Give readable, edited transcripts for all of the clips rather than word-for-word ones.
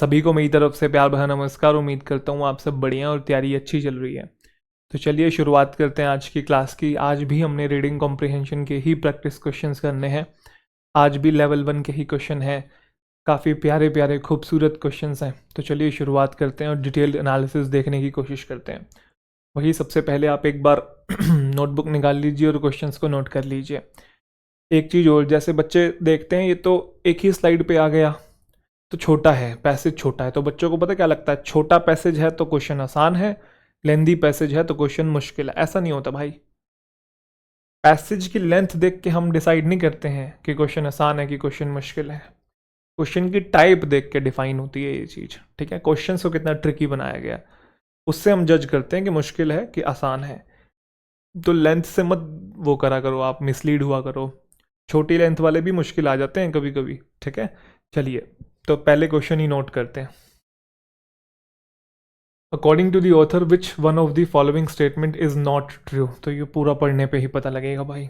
सभी को मेरी तरफ से प्यार भरा नमस्कार। उम्मीद करता हूँ आप सब बढ़िया और तैयारी अच्छी चल रही है। तो चलिए शुरुआत करते हैं आज की क्लास की। आज भी हमने रीडिंग कॉम्प्रिहेंशन के ही प्रैक्टिस क्वेश्चंस करने हैं। आज भी लेवल 1 के ही क्वेश्चन हैं। काफ़ी प्यारे प्यारे खूबसूरत क्वेश्चंस हैं। तो चलिए शुरुआत करते हैं और डिटेल्ड एनालिसिस देखने की कोशिश करते हैं। वही सबसे पहले आप एक बार नोटबुक निकाल लीजिए और क्वेश्चंस को नोट कर लीजिए। एक चीज़ और, जैसे बच्चे देखते हैं ये तो एक ही स्लाइड पे आ गया, तो छोटा है, पैसेज छोटा है, तो बच्चों को पता क्या लगता है, छोटा पैसेज है तो क्वेश्चन आसान है, लेंदी पैसेज है तो क्वेश्चन मुश्किल है। ऐसा नहीं होता भाई। पैसेज की लेंथ देख के हम डिसाइड नहीं करते हैं कि क्वेश्चन आसान है कि क्वेश्चन मुश्किल है। क्वेश्चन की टाइप देख के डिफाइन होती है ये चीज़, ठीक है। क्वेश्चन को कितना ट्रिकी बनाया गया, उससे हम जज करते हैं कि मुश्किल है कि आसान है। तो लेंथ से मत वो करा करो, आप मिसलीड हुआ करो। छोटी लेंथ वाले भी मुश्किल आ जाते हैं कभी कभी, ठीक है। चलिए तो पहले क्वेश्चन ही नोट करते हैं। According to the author which one of the following statement is not true. तो ये पूरा पढ़ने पे ही पता लगेगा भाई।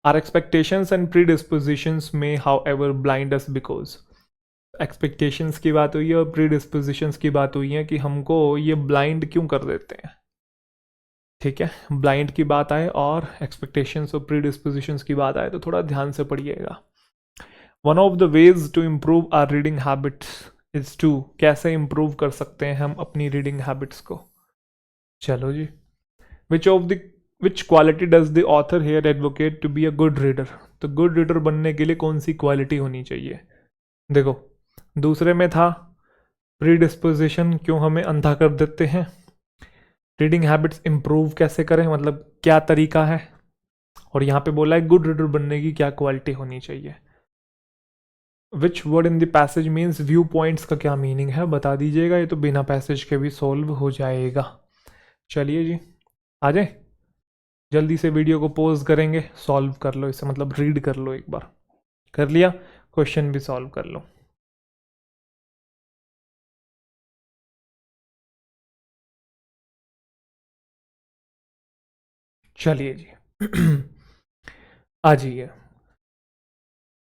Are expectations and predispositions में however blind us because. Expectations की बात हुई है और प्री डिस्पोजिशंस की बात हुई है कि हमको ये ब्लाइंड क्यों कर देते हैं, ठीक है। ब्लाइंड की बात आए और एक्सपेक्टेशंस और प्री डिस्पोजिशंस की बात आए तो थोड़ा ध्यान से पढ़िएगा। One of the ways to improve our reading habits is to. कैसे इम्प्रूव कर सकते हैं हम अपनी रीडिंग हैबिट्स को। चलो जी। Which quality does the author here advocate to be a good reader. तो गुड रीडर बनने के लिए कौन सी क्वालिटी होनी चाहिए। देखो, दूसरे में था प्री डिस्पोजिशन क्यों हमें अंधा कर देते हैं, रीडिंग हैबिट्स इम्प्रूव कैसे करें, मतलब क्या तरीका है, और यहाँ पे बोला है गुड रीडर बनने की क्या क्वालिटी होनी चाहिए। Which word in the passage means view points का क्या मीनिंग है बता दीजिएगा। ये तो बिना पैसेज के भी सॉल्व हो जाएगा। चलिए जी आ जाए, जल्दी से वीडियो को पॉज करेंगे, सॉल्व कर लो इसे, मतलब रीड कर लो एक बार। कर लिया, क्वेश्चन भी सॉल्व कर लो। चलिए जी आ जाइए।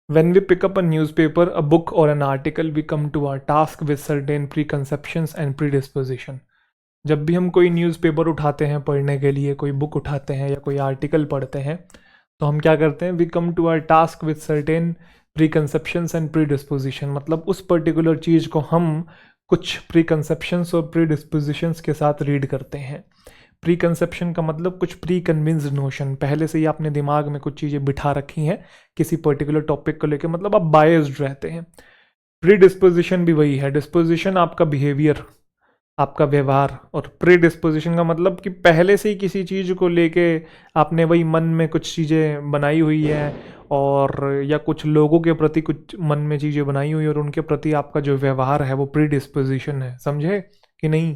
When we pick up a newspaper, a book or an article, we come to our task with certain preconceptions and predisposition. जब भी हम कोई न्यूज़पेपर उठाते हैं पढ़ने के लिए, कोई बुक उठाते हैं या कोई आर्टिकल पढ़ते हैं, तो हम क्या करते हैं, we come to our task with certain preconceptions and predisposition. मतलब उस पर्टिकुलर चीज़ को हम कुछ प्रीकंसेप्शंस और प्रीडिस्पोजिशंस के साथ रीड करते हैं। प्री कंसेप्शन का मतलब कुछ प्री कन्विंस्ड नोशन, पहले से ही आपने दिमाग में कुछ चीज़ें बिठा रखी हैं किसी पर्टिकुलर टॉपिक को लेकर, मतलब आप बायस्ड रहते हैं। प्री डिस्पोजिशन भी वही है। डिस्पोजिशन आपका बिहेवियर, आपका व्यवहार, और प्री डिस्पोजिशन का मतलब कि पहले से ही किसी चीज़ को लेके आपने वही मन में कुछ चीज़ें बनाई हुई है, और या कुछ लोगों के प्रति कुछ मन में चीज़ें बनाई हुई और उनके प्रति आपका जो व्यवहार है वो प्री डिस्पोजिशन है। समझे कि नहीं।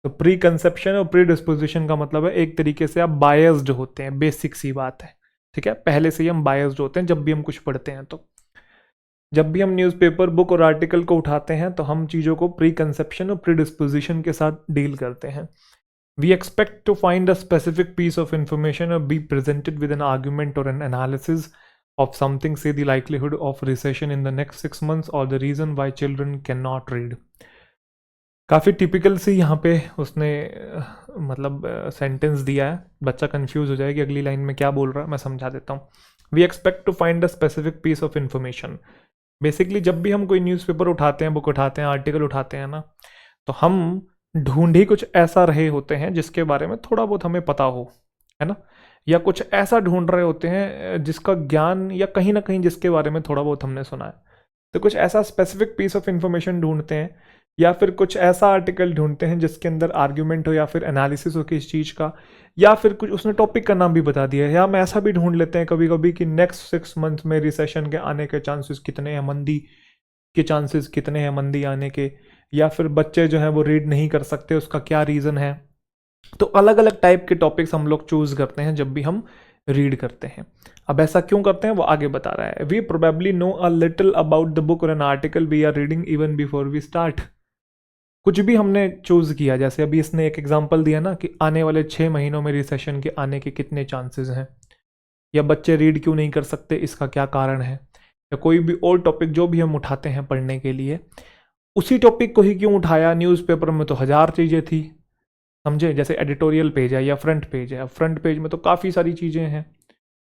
तो प्री कंसेप्शन और प्री डिस्पोजिशन का मतलब है एक तरीके से आप बायस्ड होते हैं, बेसिक सी बात है, ठीक है। पहले से ही हम बायस्ड होते हैं जब भी हम कुछ पढ़ते हैं। तो जब भी हम न्यूज़पेपर, बुक और आर्टिकल को उठाते हैं तो हम चीज़ों को प्री कंसेप्शन और प्री डिस्पोजिशन के साथ डील करते हैं। We expect to find a specific piece of information or be presented with an argument or an analysis of something, say the likelihood of recession in the next 6 months or the reason why children cannot read। काफ़ी typical सी यहाँ पे उसने मतलब sentence दिया है, बच्चा confuse हो जाए कि अगली लाइन में क्या बोल रहा है। मैं समझा देता हूँ। We expect to find a specific piece of information. Basically जब भी हम कोई न्यूज़पेपर उठाते हैं, बुक उठाते हैं, आर्टिकल उठाते हैं ना, तो हम ढूंढ ही कुछ ऐसा रहे होते हैं जिसके बारे में थोड़ा बहुत हमें पता हो, है ना, या कुछ ऐसा ढूंढ रहे होते हैं जिसका ज्ञान या कहीं ना कहीं जिसके बारे में थोड़ा बहुत हमने सुना है। तो कुछ ऐसा स्पेसिफिक पीस ऑफ इंफॉर्मेशन ढूंढते हैं, या फिर कुछ ऐसा आर्टिकल ढूंढते हैं जिसके अंदर आर्ग्यूमेंट हो या फिर एनालिसिस हो किस चीज़ का, या फिर कुछ उसने टॉपिक का नाम भी बता दिया है। या हम ऐसा भी ढूंढ लेते हैं कभी कभी कि नेक्स्ट 6 मंथ में रिसेशन के आने के चांसेस कितने हैं, मंदी के चांसेस कितने हैं, मंदी आने के, या फिर बच्चे जो हैं वो रीड नहीं कर सकते, उसका क्या रीज़न है। तो अलग अलग टाइप के टॉपिक्स हम लोग चूज करते हैं जब भी हम रीड करते हैं। अब ऐसा क्यों करते हैं वो आगे बता रहा है। We probably know a little about the book or an article we are reading even before we start. कुछ भी हमने चूज किया, जैसे अभी इसने एक एग्जांपल दिया ना कि आने वाले 6 महीनों में रिसेशन के आने के कितने चांसेस हैं, या बच्चे रीड क्यों नहीं कर सकते, इसका क्या कारण है। या कोई भी और टॉपिक जो भी हम उठाते हैं पढ़ने के लिए, उसी टॉपिक को ही क्यों उठाया? न्यूज़पेपर में तो 1000 चीज़ें थी, समझे? जैसे एडिटोरियल पेज है या फ्रंट पेज है, अब फ्रंट पेज में तो काफ़ी सारी चीज़ें हैं।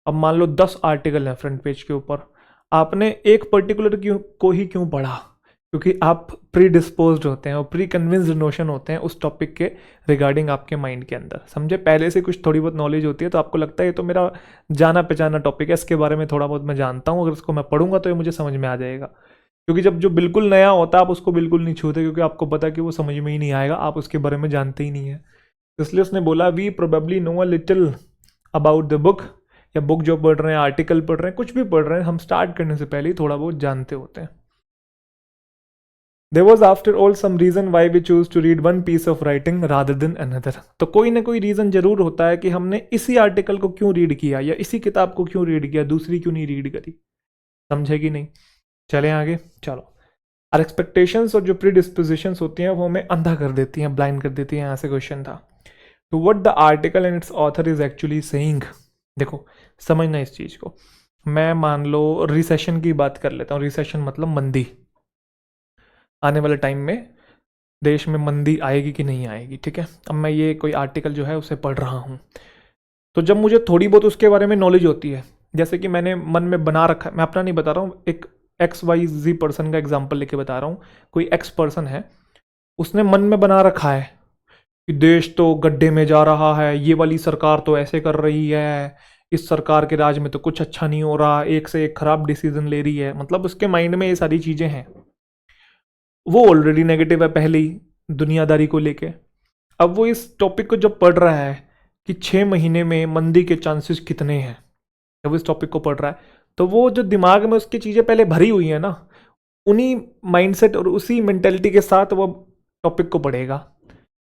अब मान लो 10 आर्टिकल हैं फ्रंट पेज के ऊपर, आपने एक पर्टिकुलर को ही क्यों पढ़ा? क्योंकि आप प्री डिस्पोज्ड होते हैं और प्री कन्विंस्ड नोशन होते हैं उस टॉपिक के रिगार्डिंग आपके माइंड के अंदर, समझे? पहले से कुछ थोड़ी बहुत नॉलेज होती है, तो आपको लगता है ये तो मेरा जाना पहचाना टॉपिक है, इसके बारे में थोड़ा बहुत मैं जानता हूँ, अगर इसको मैं पढ़ूंगा तो ये मुझे समझ में आ जाएगा। क्योंकि जब जो बिल्कुल नया होता है आप उसको बिल्कुल नहीं छूते, क्योंकि आपको पता है कि वो समझ में ही नहीं आएगा, आप उसके बारे में जानते ही नहीं है। इसलिए उसने बोला we probably know a little about the book, या बुक जो पढ़ रहे हैं, आर्टिकल पढ़ रहे हैं, कुछ भी पढ़ रहे हैं, हम स्टार्ट करने से पहले ही थोड़ा बहुत जानते होते हैं। There was after all some reason why we choose to read one piece of writing rather than another. तो कोई ना कोई रीज़न जरूर होता है कि हमने इसी आर्टिकल को क्यों रीड किया या इसी किताब को क्यों रीड किया, दूसरी क्यों नहीं रीड करी, समझे कि नहीं? चलें आगे, चलो। और एक्सपेक्टेशंस और जो प्री डिस्पोजिशंस होती हैं वो हमें अंधा कर देती हैं, ब्लाइंड कर देती हैं। यहाँ से क्वेश्चन था, तो what the article and it's author is actually saying. देखो समझना इस चीज़ को, मैं मान लो रिसेशन की बात कर लेता हूँ। रिसेशन मतलब मंदी, आने वाले टाइम में देश में मंदी आएगी कि नहीं आएगी, ठीक है? अब मैं ये कोई आर्टिकल जो है उसे पढ़ रहा हूँ, तो जब मुझे थोड़ी बहुत उसके बारे में नॉलेज होती है, जैसे कि मैंने मन में बना रखा है, मैं अपना नहीं बता रहा हूँ, एक XYZ पर्सन का एग्जाम्पल लेके बता रहा हूँ। कोई X पर्सन है, उसने मन में बना रखा है कि देश तो गड्ढे में जा रहा है, ये वाली सरकार तो ऐसे कर रही है, इस सरकार के राज में तो कुछ अच्छा नहीं हो रहा, एक से एक खराब डिसीजन ले रही है, मतलब उसके माइंड में ये सारी चीज़ें हैं। वो ऑलरेडी नेगेटिव है पहले ही दुनियादारी को लेके। अब वो इस टॉपिक को जब पढ़ रहा है कि 6 महीने में मंदी के चांसेस कितने हैं, जब इस टॉपिक को पढ़ रहा है, तो वो जो दिमाग में उसकी चीज़ें पहले भरी हुई है ना, उन्हीं माइंडसेट और उसी मेंटेलिटी के साथ वो टॉपिक को पढ़ेगा।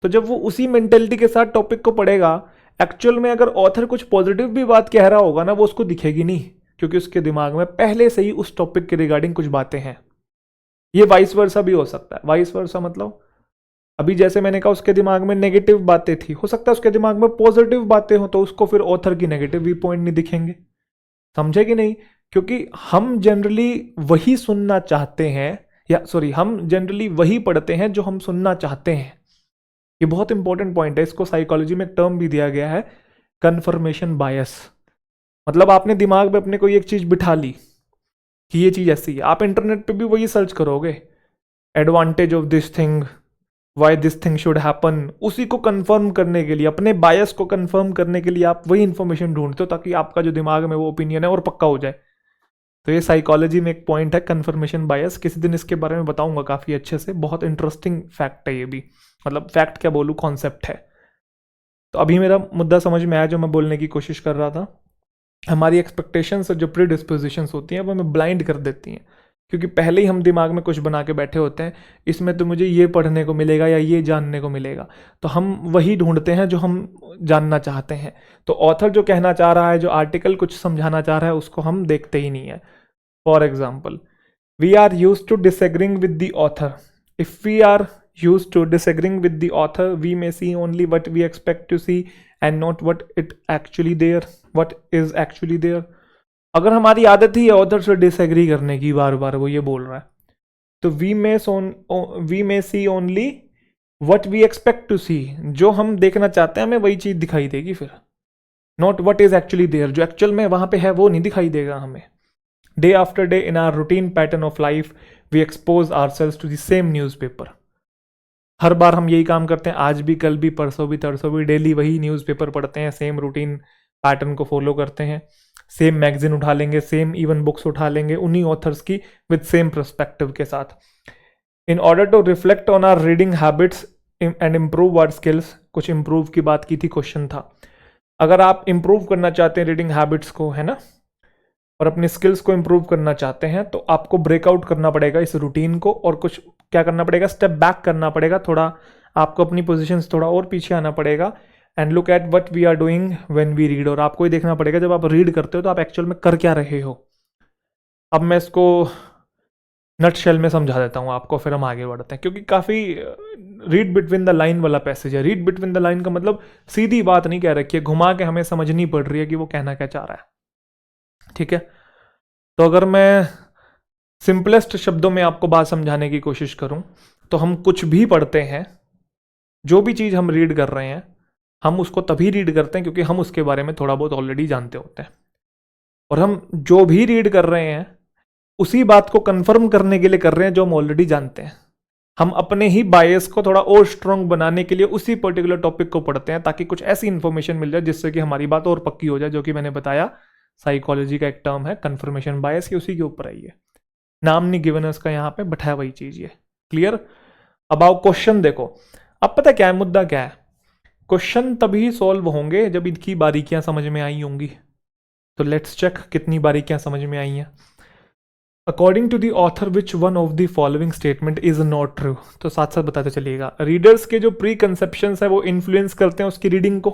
तो जब वो उसी मेंटेलिटी के साथ टॉपिक को पढ़ेगा, एक्चुअल में अगर ऑथर कुछ पॉजिटिव भी बात कह रहा होगा ना, वो उसको दिखेगी नहीं, क्योंकि उसके दिमाग में पहले से ही उस टॉपिक के रिगार्डिंग कुछ बातें हैं। ये वाइस वर्सा भी हो सकता है। वाइस वर्सा मतलब अभी जैसे मैंने कहा उसके दिमाग में नेगेटिव बातें थी, हो सकता है उसके दिमाग में पॉजिटिव बातें हो, तो उसको फिर ऑथर की नेगेटिव व्यू पॉइंट नहीं दिखेंगे, समझे कि नहीं? क्योंकि हम जनरली वही सुनना चाहते हैं, या सॉरी, हम जनरली वही पढ़ते हैं जो हम सुनना चाहते हैं। ये बहुत इंपॉर्टेंट पॉइंट है, इसको साइकोलॉजी में एक टर्म भी दिया गया है, कन्फर्मेशन बायस। मतलब आपने दिमाग में अपने कोई एक चीज़ बिठा ली कि ये चीज़ ऐसी है, आप इंटरनेट पे भी वही सर्च करोगे, advantage of this thing, why this thing should happen, उसी को कंफर्म करने के लिए, अपने बायस को कंफर्म करने के लिए आप वही इंफॉर्मेशन ढूंढते हो, ताकि आपका जो दिमाग में वो ओपिनियन है और पक्का हो जाए। तो ये साइकोलॉजी में एक पॉइंट है, कंफर्मेशन बायस। किसी दिन इसके बारे में बताऊंगा काफ़ी अच्छे से, बहुत इंटरेस्टिंग फैक्ट है ये भी, मतलब फैक्ट क्या बोलूँ, कॉन्सेप्ट है। तो अभी मेरा मुद्दा समझ में आया जो मैं बोलने की कोशिश कर रहा था। हमारी एक्सपेक्टेशंस और जो प्री डिस्पोजिशंस होती हैं वो हमें ब्लाइंड कर देती हैं, क्योंकि पहले ही हम दिमाग में कुछ बना के बैठे होते हैं, इसमें तो मुझे ये पढ़ने को मिलेगा या ये जानने को मिलेगा, तो हम वही ढूंढते हैं जो हम जानना चाहते हैं। तो ऑथर जो कहना चाह रहा है, जो आर्टिकल कुछ समझाना चाह रहा है, उसको हम देखते ही नहीं है। For example, we are use to disagreeing with the author. If we are used to disagreeing with the author, we may see only what we expect to see and not what is actually there. अगर हमारी आदत ही है author से disagree करने की, बार बार वो ये बोल रहा है, तो we may see only what we expect to see, जो हम देखना चाहते हैं हमें वही चीज दिखाई देगी फिर, not what is actually there, जो एक्चुअल में वहां पे है वो नहीं दिखाई देगा हमें। Day after day in our routine pattern of life, we expose ourselves to the same newspaper. हर बार हम यही काम करते हैं, आज भी, कल भी, परसों भी, तरसों भी, डेली वही न्यूज़पेपर पढ़ते हैं, सेम रूटीन पैटर्न को फॉलो करते हैं, सेम मैगजीन उठा लेंगे, सेम इवन बुक्स उठा लेंगे उन्हीं ऑथर्स की, विद सेम पर्सपेक्टिव के साथ। In order to reflect on our reading habits and improve our skills, कुछ इम्प्रूव की बात की थी, क्वेश्चन था। अगर आप इम्प्रूव करना चाहते हैं रीडिंग हैबिट्स को, है ना, और अपनी स्किल्स को इम्प्रूव करना चाहते हैं, तो आपको ब्रेकआउट करना पड़ेगा इस रूटीन को, और कुछ क्या करना पड़ेगा, स्टेप बैक करना पड़ेगा, थोड़ा आपको अपनी पोजीशन से थोड़ा और पीछे आना पड़ेगा, and look at what we are doing when we read. और आपको ही देखना पड़ेगा जब आप रीड करते हो तो आप एक्चुअल में कर क्या रहे हो। अब मैं इसको नट शेल में समझा देता हूँ आपको, फिर हम आगे बढ़ते हैं, क्योंकि काफ़ी रीड बिटवीन द लाइन वाला पैसेज है। रीड बिटवीन द लाइन का मतलब सीधी बात नहीं कह रखी है, घुमा के हमें समझनी पड़ रही है कि वो कहना क्या चाह रहा है, ठीक है? तो अगर मैं सिंपलेस्ट शब्दों में आपको बात समझाने की कोशिश करूं तो हम कुछ भी पढ़ते हैं, जो भी चीज़ हम रीड कर रहे हैं, हम उसको तभी रीड करते हैं क्योंकि हम उसके बारे में थोड़ा बहुत ऑलरेडी जानते होते हैं। और हम जो भी रीड कर रहे हैं उसी बात को कंफर्म करने के लिए कर रहे हैं जो हम ऑलरेडी जानते हैं। हम अपने ही बायस को थोड़ा और स्ट्रांग बनाने के लिए उसी पर्टिकुलर टॉपिक को पढ़ते हैं ताकि कुछ ऐसी इंफॉर्मेशन मिल जाए जिससे कि हमारी बात और पक्की हो जाए, जो कि मैंने बताया साइकोलॉजी का एक टर्म है कंफर्मेशन बायस, की उसी के ऊपर आई है। नाम नहीं गिवन है उसका यहाँ पे, बट है वही चीज ये। क्लियर? अब आओ क्वेश्चन देखो। अब पता क्या है मुद्दा, क्या है? क्वेश्चन तभी सॉल्व होंगे जब इनकी बारीकियां समझ में आई होंगी। तो लेट्स चेक कितनी बारीकियां समझ में आई हैं। According to the author which one of the following statement is not true. तो साथ साथ बताते चलिएगा। रीडर्स के जो प्री कंसेप्शंस है वो इन्फ्लुएंस करते हैं उसकी रीडिंग को।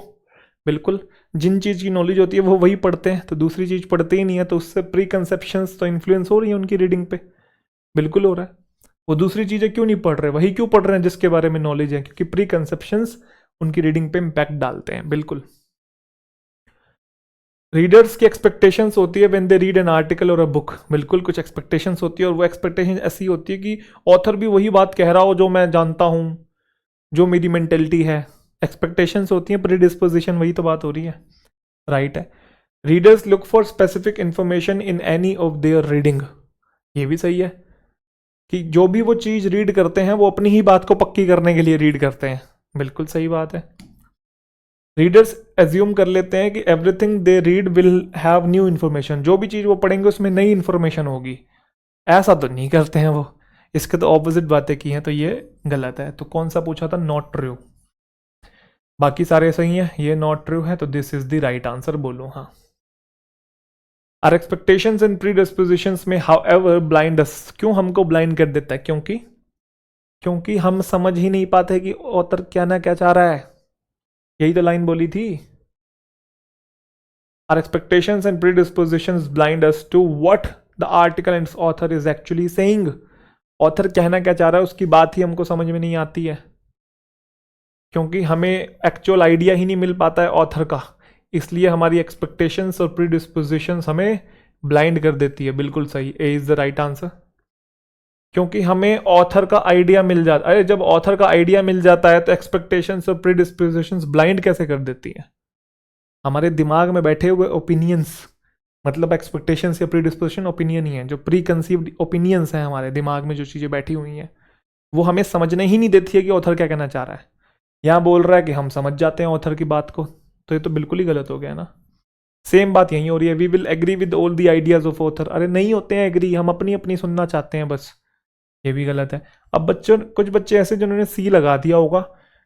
बिल्कुल, जिन चीज़ की नॉलेज होती है वो वही पढ़ते हैं, तो दूसरी चीज़ पढ़ते ही नहीं है, तो उससे प्री कंसेप्शंस तो इन्फ्लुएंस हो रही है उनकी रीडिंग पे। बिल्कुल हो रहा है। वो दूसरी चीज़ें क्यों नहीं पढ़ रहे, वही क्यों पढ़ रहे हैं जिसके बारे में नॉलेज है, क्योंकि प्री कंसेप्शंस उनकी रीडिंग पे इम्पैक्ट डालते हैं। बिल्कुल। रीडर्स की एक्सपेक्टेशंस होती है when they read an article और अ बुक। बिल्कुल, कुछ एक्सपेक्टेशंस होती है और वो एक्सपेक्टेशन ऐसी होती है कि ऑथर भी वही बात कह रहा हो जो मैं जानता हूँ, जो मेरी मेंटेलिटी है। एक्सपेक्टेशंस होती हैं, प्री डिस्पोजिशन वही तो बात हो रही है। राइट है। Readers look for specific information in any of their reading. ये भी सही है कि जो भी वो चीज़ रीड करते हैं वो अपनी ही बात को पक्की करने के लिए रीड करते हैं। बिल्कुल सही बात है। रीडर्स एज्यूम कर लेते हैं कि everything they read will have new information. जो भी चीज़ वो पढ़ेंगे उसमें नई इन्फॉर्मेशन होगी। ऐसा तो नहीं करते हैं वो, इसके तो ऑपोजिट बातें की हैं, तो ये गलत है। तो कौन सा पूछा था? Not true. बाकी सारे सही हैं, ये नॉट ट्रू है, तो this is the right answer. बोलो हाँ। Are expectations and predispositions में हाउ एवर ब्लाइंड अस। क्यों हमको ब्लाइंड कर देता है? क्योंकि हम समझ ही नहीं पाते कि ऑथर क्या ना क्या चाह रहा है। यही तो लाइन बोली थी। Our expectations and predispositions blind us to what the article and its author is actually saying. Author कहना क्या चाह रहा है उसकी बात ही हमको समझ में नहीं आती है, क्योंकि हमें एक्चुअल आइडिया ही नहीं मिल पाता है ऑथर का। इसलिए हमारी एक्सपेक्टेशंस और प्रीडिस्पोजिशंस हमें ब्लाइंड कर देती है। बिल्कुल सही, ए इज द राइट आंसर। क्योंकि हमें ऑथर का आइडिया मिल जाता है। जब ऑथर का आइडिया मिल जाता है तो एक्सपेक्टेशंस और प्रीडिस्पोजिशंस ब्लाइंड कैसे कर देती है? हमारे दिमाग में बैठे हुए ओपिनियंस, मतलब एक्सपेक्टेशंस या प्रीडिस्पोजिशन ओपिनियन ही है। जो प्री कंसीव्ड ओपिनियंस हैं हमारे दिमाग में, जो चीज़ें बैठी हुई हैं, वो हमें समझने ही नहीं देती है कि ऑथर क्या कहना चाह रहा है। यहाँ बोल रहा है कि हम समझ जाते हैं ऑथर की बात को, तो ये तो बिल्कुल ही गलत हो गया ना। सेम बात यही हो रही है। We will agree with all the ideas of author. अरे नहीं होते हैं एग्री, हम अपनी अपनी सुनना चाहते हैं बस। ये भी गलत है। अब बच्चों, कुछ बच्चे ऐसे जिन्होंने सी लगा दिया होगा,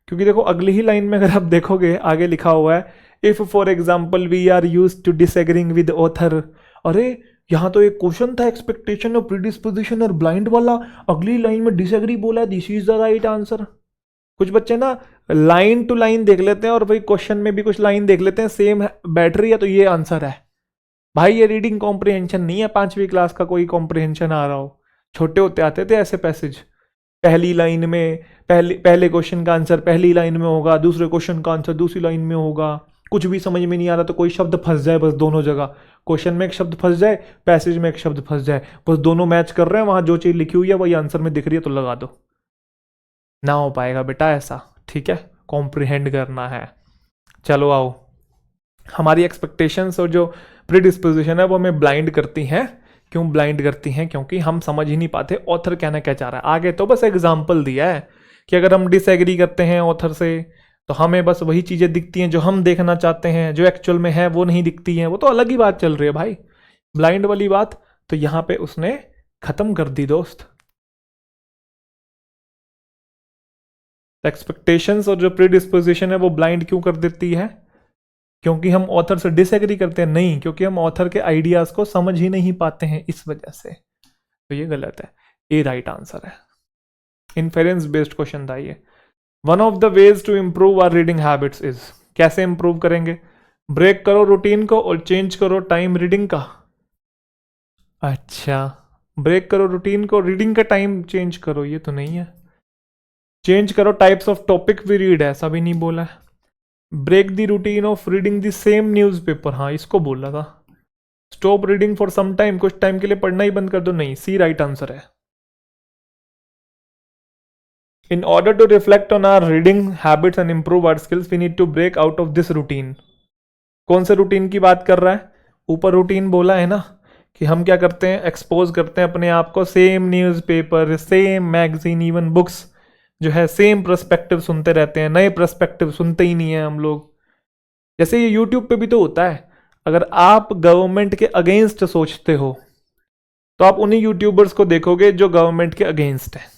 क्योंकि देखो अगली ही लाइन में अगर आप देखोगे आगे लिखा हुआ है if for example we are use to disagreeing with author. अरे यहाँ तो एक क्वेश्चन था एक्सपेक्टेशन और प्रीडिस्पोजिशन और ब्लाइंड वाला, अगली लाइन में डिसएग्री बोला है, this is the right answer. कुछ बच्चे ना लाइन टू लाइन देख लेते हैं और वही क्वेश्चन में भी कुछ लाइन देख लेते हैं, सेम बैठ रही है तो ये आंसर है। भाई ये रीडिंग कॉम्प्रिहेंशन नहीं है 5वीं क्लास का कोई कॉम्प्रिहेंशन आ रहा हो। छोटे होते आते थे ऐसे पैसेज, पहली लाइन में पहले क्वेश्चन का आंसर पहली लाइन में होगा, दूसरे क्वेश्चन का आंसर दूसरी लाइन में होगा। कुछ भी समझ में नहीं आ रहा तो कोई शब्द फंस जाए बस दोनों जगह, क्वेश्चन में एक शब्द फंस जाए, पैसेज में एक शब्द फंस जाए, बस दोनों मैच कर रहे हैं, वहां जो चीज़ लिखी हुई है वही आंसर में दिख रही है तो लगा दो। ना हो पाएगा बेटा ऐसा, ठीक है? कॉम्प्रिहेंड करना है। चलो आओ, हमारी एक्सपेक्टेशंस और जो प्रीडिस्पोजिशन है वो हमें ब्लाइंड करती हैं। क्यों ब्लाइंड करती हैं? क्योंकि हम समझ ही नहीं पाते ऑथर कहना क्या चाह रहा है। आगे तो बस एग्जाम्पल दिया है कि अगर हम डिसएग्री करते हैं ऑथर से तो हमें बस वही चीज़ें दिखती हैं जो हम देखना चाहते हैं, जो एक्चुअल में है वो नहीं दिखती हैं। वो तो अलग ही बात चल रही है भाई, ब्लाइंड वाली बात तो यहाँ पे उसने खत्म कर दी दोस्त। एक्सपेक्टेशंस और जो प्रीडिस्पोजिशन है वो ब्लाइंड क्यों कर देती है? क्योंकि हम ऑथर से डिसएग्री करते हैं? नहीं, क्योंकि हम ऑथर के आइडियाज को समझ ही नहीं पाते हैं, इस वजह से। तो ये गलत है, ए राइट आंसर है। इन्फेरेंस बेस्ड क्वेश्चन था ये। One of the ways to improve our reading habits is. कैसे इंप्रूव करेंगे? ब्रेक करो रूटीन को और चेंज करो टाइम रीडिंग का। अच्छा, ब्रेक करो रूटीन को, रीडिंग का टाइम चेंज करो, ये तो नहीं है। चेंज करो types of topic we read, ऐसा भी नहीं बोला है। Break the routine of reading the same newspaper, हाँ इसको बोला था। Stop reading for some time, कुछ टाइम के लिए पढ़ना ही बंद कर दो, नहीं, सी राइट आंसर है। In order to reflect on our reading habits and improve our skills we need to break out of this routine. कौन से रूटीन की बात कर रहा है? ऊपर रूटीन बोला है ना कि हम क्या करते हैं, एक्सपोज करते हैं अपने आप को same newspaper, same magazine, even books जो है सेम पर्सपेक्टिव सुनते रहते हैं, नए पर्सपेक्टिव सुनते ही नहीं है हम लोग। जैसे ये यूट्यूब पे भी तो होता है, अगर आप गवर्नमेंट के अगेंस्ट सोचते हो तो आप उन्हीं यूट्यूबर्स को देखोगे जो गवर्नमेंट के अगेंस्ट है।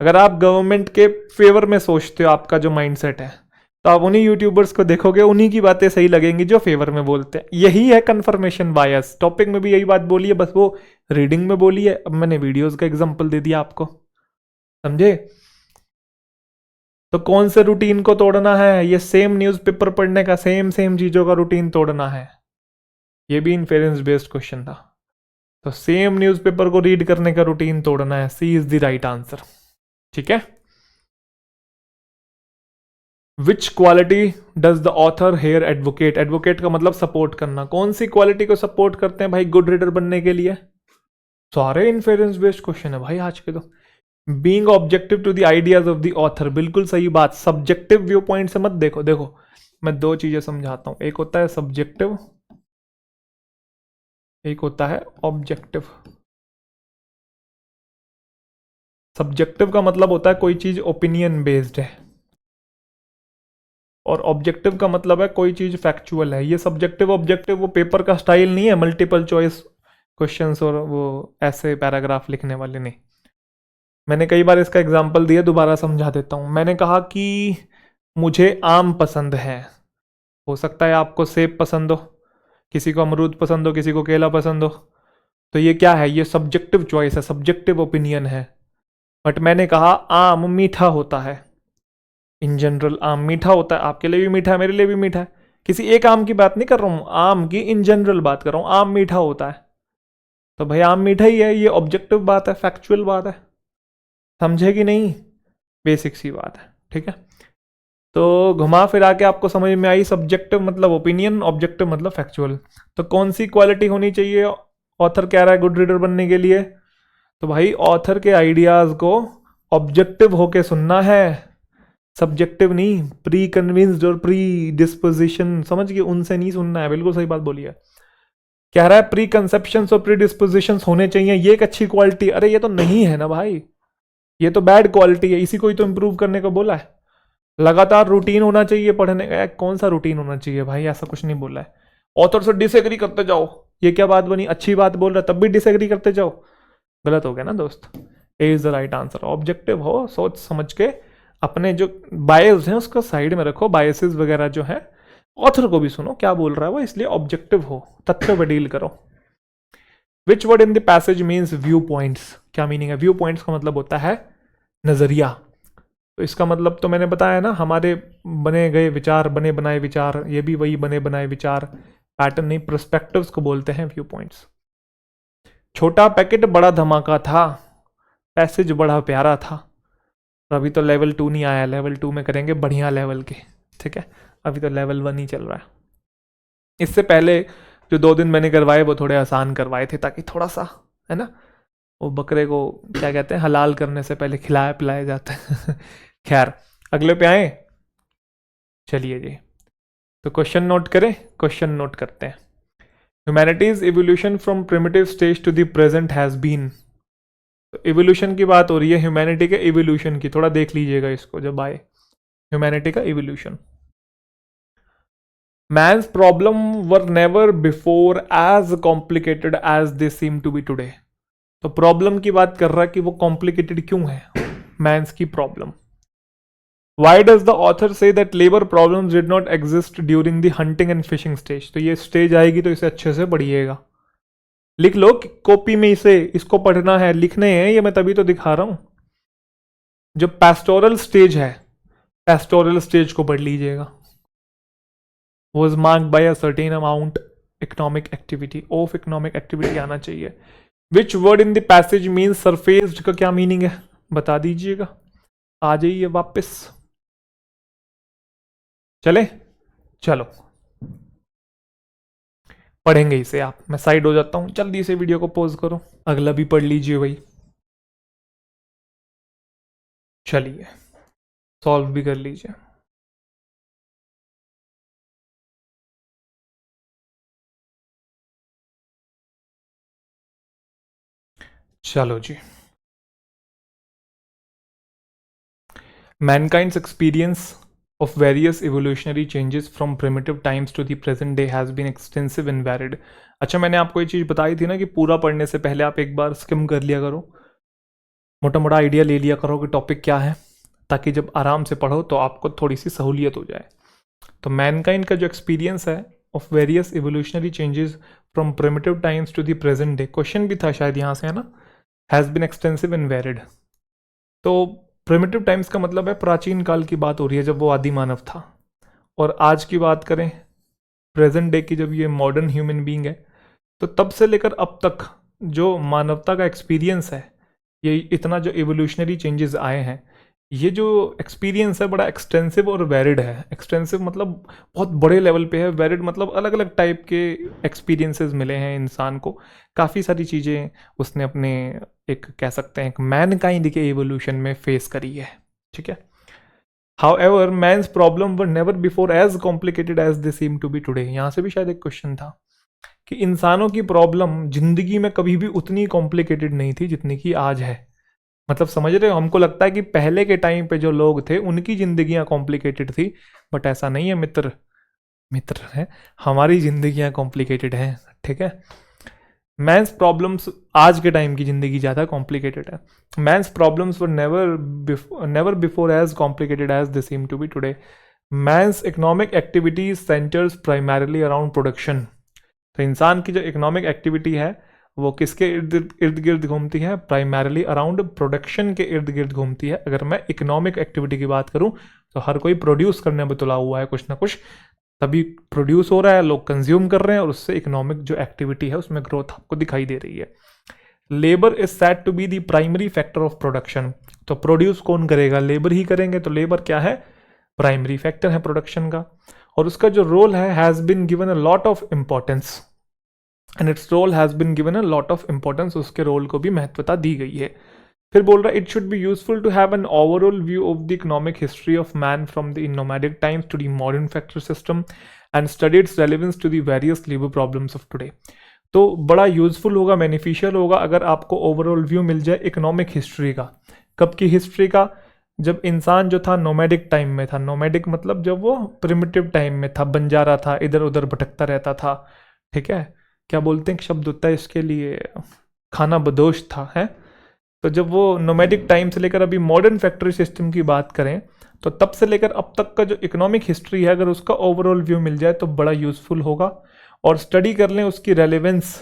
अगर आप गवर्नमेंट के फेवर में सोचते हो, आपका जो माइंडसेट है, तो आप उन्हीं यूट्यूबर्स को देखोगे, उन्हीं की बातें सही लगेंगी जो फेवर में बोलते हैं। यही है कन्फर्मेशन बायस। टॉपिक में भी यही बात बोली है, बस वो रीडिंग में बोली है, अब मैंने वीडियोस का एग्जांपल दे दिया आपको, समझे? तो कौन से रूटीन को तोड़ना है? ये सेम न्यूज़पेपर पढ़ने का, सेम सेम चीजों का रूटीन तोड़ना है। ये भी इन्फेरेंस बेस्ड क्वेश्चन था। तो सेम न्यूज़पेपर को रीड करने का रूटीन तोड़ना है। C is the right answer. ठीक है। Which quality does the author here advocate? Advocate का मतलब सपोर्ट करना। कौन सी क्वालिटी को सपोर्ट करते हैं भाई गुड रीडर बनने के लिए? सारे इन्फेरेंस बेस्ड क्वेश्चन है भाई आज के। तो being objective to the ideas of the author, बिल्कुल सही बात। सब्जेक्टिव व्यू पॉइंट से मत देखो। देखो मैं दो चीजें समझाता हूं, एक होता है सब्जेक्टिव, एक होता है ऑब्जेक्टिव। सब्जेक्टिव का मतलब होता है कोई चीज ओपिनियन बेस्ड है, और ऑब्जेक्टिव का मतलब है कोई चीज फैक्चुअल है। ये सब्जेक्टिव ऑब्जेक्टिव वो पेपर का स्टाइल नहीं है, मल्टीपल चॉइस क्वेश्चंस और वो ऐसे पैराग्राफ लिखने वाले नहीं। मैंने कई बार इसका एग्जाम्पल दिया, दोबारा समझा देता हूँ। मैंने कहा कि मुझे आम पसंद है, हो सकता है आपको सेब पसंद हो, किसी को अमरूद पसंद हो, किसी को केला पसंद हो। तो ये क्या है? ये सब्जेक्टिव चॉइस है, सब्जेक्टिव ओपिनियन है। बट मैंने कहा आम मीठा होता है, इन जनरल आम मीठा होता है, आपके लिए भी मीठा है, मेरे लिए भी मीठा है। किसी एक आम की बात नहीं कर रहा हूँ, आम की इन जनरल बात कर रहा हूँ। आम मीठा होता है तो भाई आम मीठा ही है, ये ऑब्जेक्टिव बात है, फैक्चुअल बात है। समझे कि नहीं? बेसिक सी बात है। ठीक है। तो घुमा फिरा के आपको समझ में आई, सब्जेक्टिव मतलब ओपिनियन, ऑब्जेक्टिव मतलब फैक्चुअल। तो कौन सी क्वालिटी होनी चाहिए ऑथर कह रहा है गुड रीडर बनने के लिए? तो भाई ऑथर के आइडियाज को ऑब्जेक्टिव होके सुनना है, सब्जेक्टिव नहीं। प्री कन्विंस्ड और प्री डिस्पोजिशन समझ के उनसे नहीं सुनना है। बिल्कुल सही बात बोली है। कह रहा है प्री कंसेप्शंस और प्री डिस्पोजिशंस होने चाहिए, ये एक अच्छी क्वालिटी। अरे ये तो नहीं है ना भाई, ये तो बैड क्वालिटी है, इसी को ही तो इंप्रूव करने को बोला है। लगातार रूटीन होना चाहिए पढ़ने का। कौन सा रूटीन होना चाहिए भाई? ऐसा कुछ नहीं बोला है। ऑथर से डिसएग्री करते जाओ, ये क्या बात बनी? अच्छी बात बोल रहा है तब भी डिसएग्री करते जाओ, गलत हो गया ना दोस्त। A is the right answer. Objective हो, सोच समझ के अपने जो बायस हैं उसको साइड में रखो, बायसेस वगैरह जो है। ऑथर को भी सुनो क्या बोल रहा है वो, इसलिए ऑब्जेक्टिव हो, तथ्य पे डील करो। Which word in the passage means view points? क्या मीनिंग है? व्यू पॉइंट्स का मतलब होता है नजरिया। तो इसका मतलब तो मैंने बताया ना, हमारे बने गए विचार, बने बनाए विचार, ये भी वही बने बनाए विचार, पैटर्न नहीं, पर्सपेक्टिव्स को बोलते हैं व्यू पॉइंट्स। छोटा पैकेट बड़ा धमाका था, पैसेज बड़ा प्यारा था। अभी तो लेवल 2 नहीं आया, लेवल 2 में करेंगे बढ़िया लेवल के। ठीक है, अभी तो लेवल 1 ही चल रहा है। इससे पहले जो 2 दिन मैंने करवाए वो थोड़े आसान करवाए थे, ताकि थोड़ा सा, है ना, वो बकरे को क्या कहते हैं, हलाल करने से पहले खिलाया पिलाया जाता है। खैर अगले पे आए, चलिए जी। तो क्वेश्चन नोट करें, क्वेश्चन नोट करते हैं। Humanities evolution from primitive stage to the present has been. तो इवोल्यूशन की बात हो रही है, ह्यूमैनिटी के इवोल्यूशन की। थोड़ा देख लीजिएगा इसको जब आए, ह्यूमैनिटी का evolution. Man's problem were never before as complicated as they seem to be today. तो प्रॉब्लम की बात कर रहा है कि वो कॉम्प्लिकेटेड क्यों है, मैन्स की problem. Why does the author say that labor problems did not exist during the hunting and fishing stage? तो ये स्टेज आएगी तो इसे अच्छे से पढ़िएगा, लिख लो कॉपी में, इसे इसको पढ़ना है, लिखने हैं ये, मैं तभी तो दिखा रहा हूं। जो पेस्टोरल स्टेज है, पेस्टोरल स्टेज को पढ़ लीजिएगा। Was marked by a certain amount economic activity, of economic activity आना चाहिए। Which word in the passage means surfaced का क्या मीनिंग है बता दीजिएगा। आ जाइए वापस, चले चलो। पढ़ेंगे इसे आप। मैं साइड हो जाता हूँ, जल्दी से वीडियो को पॉज करो, अगला भी पढ़ लीजिए भाई। चलिए सॉल्व भी कर लीजिए। चलो जी। Mankind's experience of various evolutionary changes from primitive times to the present day has been extensive and varied। अच्छा, मैंने आपको ये चीज़ बताई थी ना कि पूरा पढ़ने से पहले आप एक बार स्किम कर लिया करो, मोटा मोटा आइडिया ले लिया करो कि टॉपिक क्या है, ताकि जब आराम से पढ़ो तो आपको थोड़ी सी सहूलियत हो जाए। तो मैनकाइंड का जो एक्सपीरियंस है of various evolutionary changes from primitive times to the present day, question भी था शायद यहाँ से, है ना, has been extensive and varied. तो प्रिमिटिव टाइम्स का मतलब है प्राचीन काल की बात हो रही है, जब वो आदि मानव था। और आज की बात करें प्रेजेंट डे की, जब ये मॉडर्न ह्यूमन बीइंग है, तो तब से लेकर अब तक जो मानवता का एक्सपीरियंस है, ये इतना जो एवोल्यूशनरी चेंजेस आए हैं, ये जो एक्सपीरियंस है बड़ा एक्सटेंसिव और वैरिड है। एक्सटेंसिव मतलब बहुत बड़े लेवल पे है, वैरिड मतलब अलग अलग टाइप के एक्सपीरियंसेस मिले हैं इंसान को, काफ़ी सारी चीज़ें उसने अपने एक कह सकते हैं एक मैनकाइंड के एवोल्यूशन में फेस करी है। ठीक है। However, man's problem were never before as complicated as they seem to be today। यहाँ से भी शायद एक क्वेश्चन था कि इंसानों की प्रॉब्लम जिंदगी में कभी भी उतनी कॉम्प्लिकेटेड नहीं थी जितनी कि आज है। मतलब समझ रहे हो, हमको लगता है कि पहले के टाइम पे जो लोग थे उनकी जिंदगियां कॉम्प्लिकेटेड थी, बट ऐसा नहीं है मित्र। मित्र है, हमारी जिंदगियां कॉम्प्लिकेटेड हैं। ठीक है। मैंस प्रॉब्लम्स, आज के टाइम की ज़िंदगी ज़्यादा कॉम्प्लिकेटेड है। Man's problems were never before as complicated as they seem to be today. Man's economic activities centers primarily around production. तो इंसान की जो इकोनॉमिक एक्टिविटी है वो किसके इर्द गिर्द घूमती है? प्राइमरली अराउंड प्रोडक्शन के इर्द गिर्द घूमती है। अगर मैं इकोनॉमिक एक्टिविटी की बात करूं तो हर कोई प्रोड्यूस करने में तुला हुआ है कुछ ना कुछ, तभी प्रोड्यूस हो रहा है, लोग कंज्यूम कर रहे हैं और उससे इकोनॉमिक जो एक्टिविटी है उसमें ग्रोथ आपको दिखाई दे रही है। Labour is said to be the primary factor of production. तो प्रोड्यूस कौन करेगा? लेबर ही करेंगे। तो लेबर क्या है? प्राइमरी फैक्टर है प्रोडक्शन का। और उसका जो रोल है has been given a lot of importance, and its role has been given a lot of importance. उसके रोल को भी महत्वता दी गई है। फिर बोल रहा है it should be useful to have an overall view of the economic history of man from the nomadic times to the modern factor system and study its relevance to the various labour problems of today. तो बड़ा useful होगा, beneficial होगा अगर आपको overall view मिल जाए economic history का। कब की हिस्ट्री का? जब इंसान जो था नोमैडिक टाइम में था। नोमैडिक मतलब जब वो प्रिमिटिव टाइम में था, बंजारा था, इधर उधर भटकता रहता था। ठीक है। क्या बोलते हैं, शब्द होता है इसके लिए, खाना बदोश था, है। तो जब वो नोमैडिक टाइम से लेकर अभी मॉडर्न फैक्ट्री सिस्टम की बात करें, तो तब से लेकर अब तक का जो इकोनॉमिक हिस्ट्री है, अगर उसका ओवरऑल व्यू मिल जाए तो बड़ा यूजफुल होगा। और स्टडी कर लें उसकी रेलेवेंस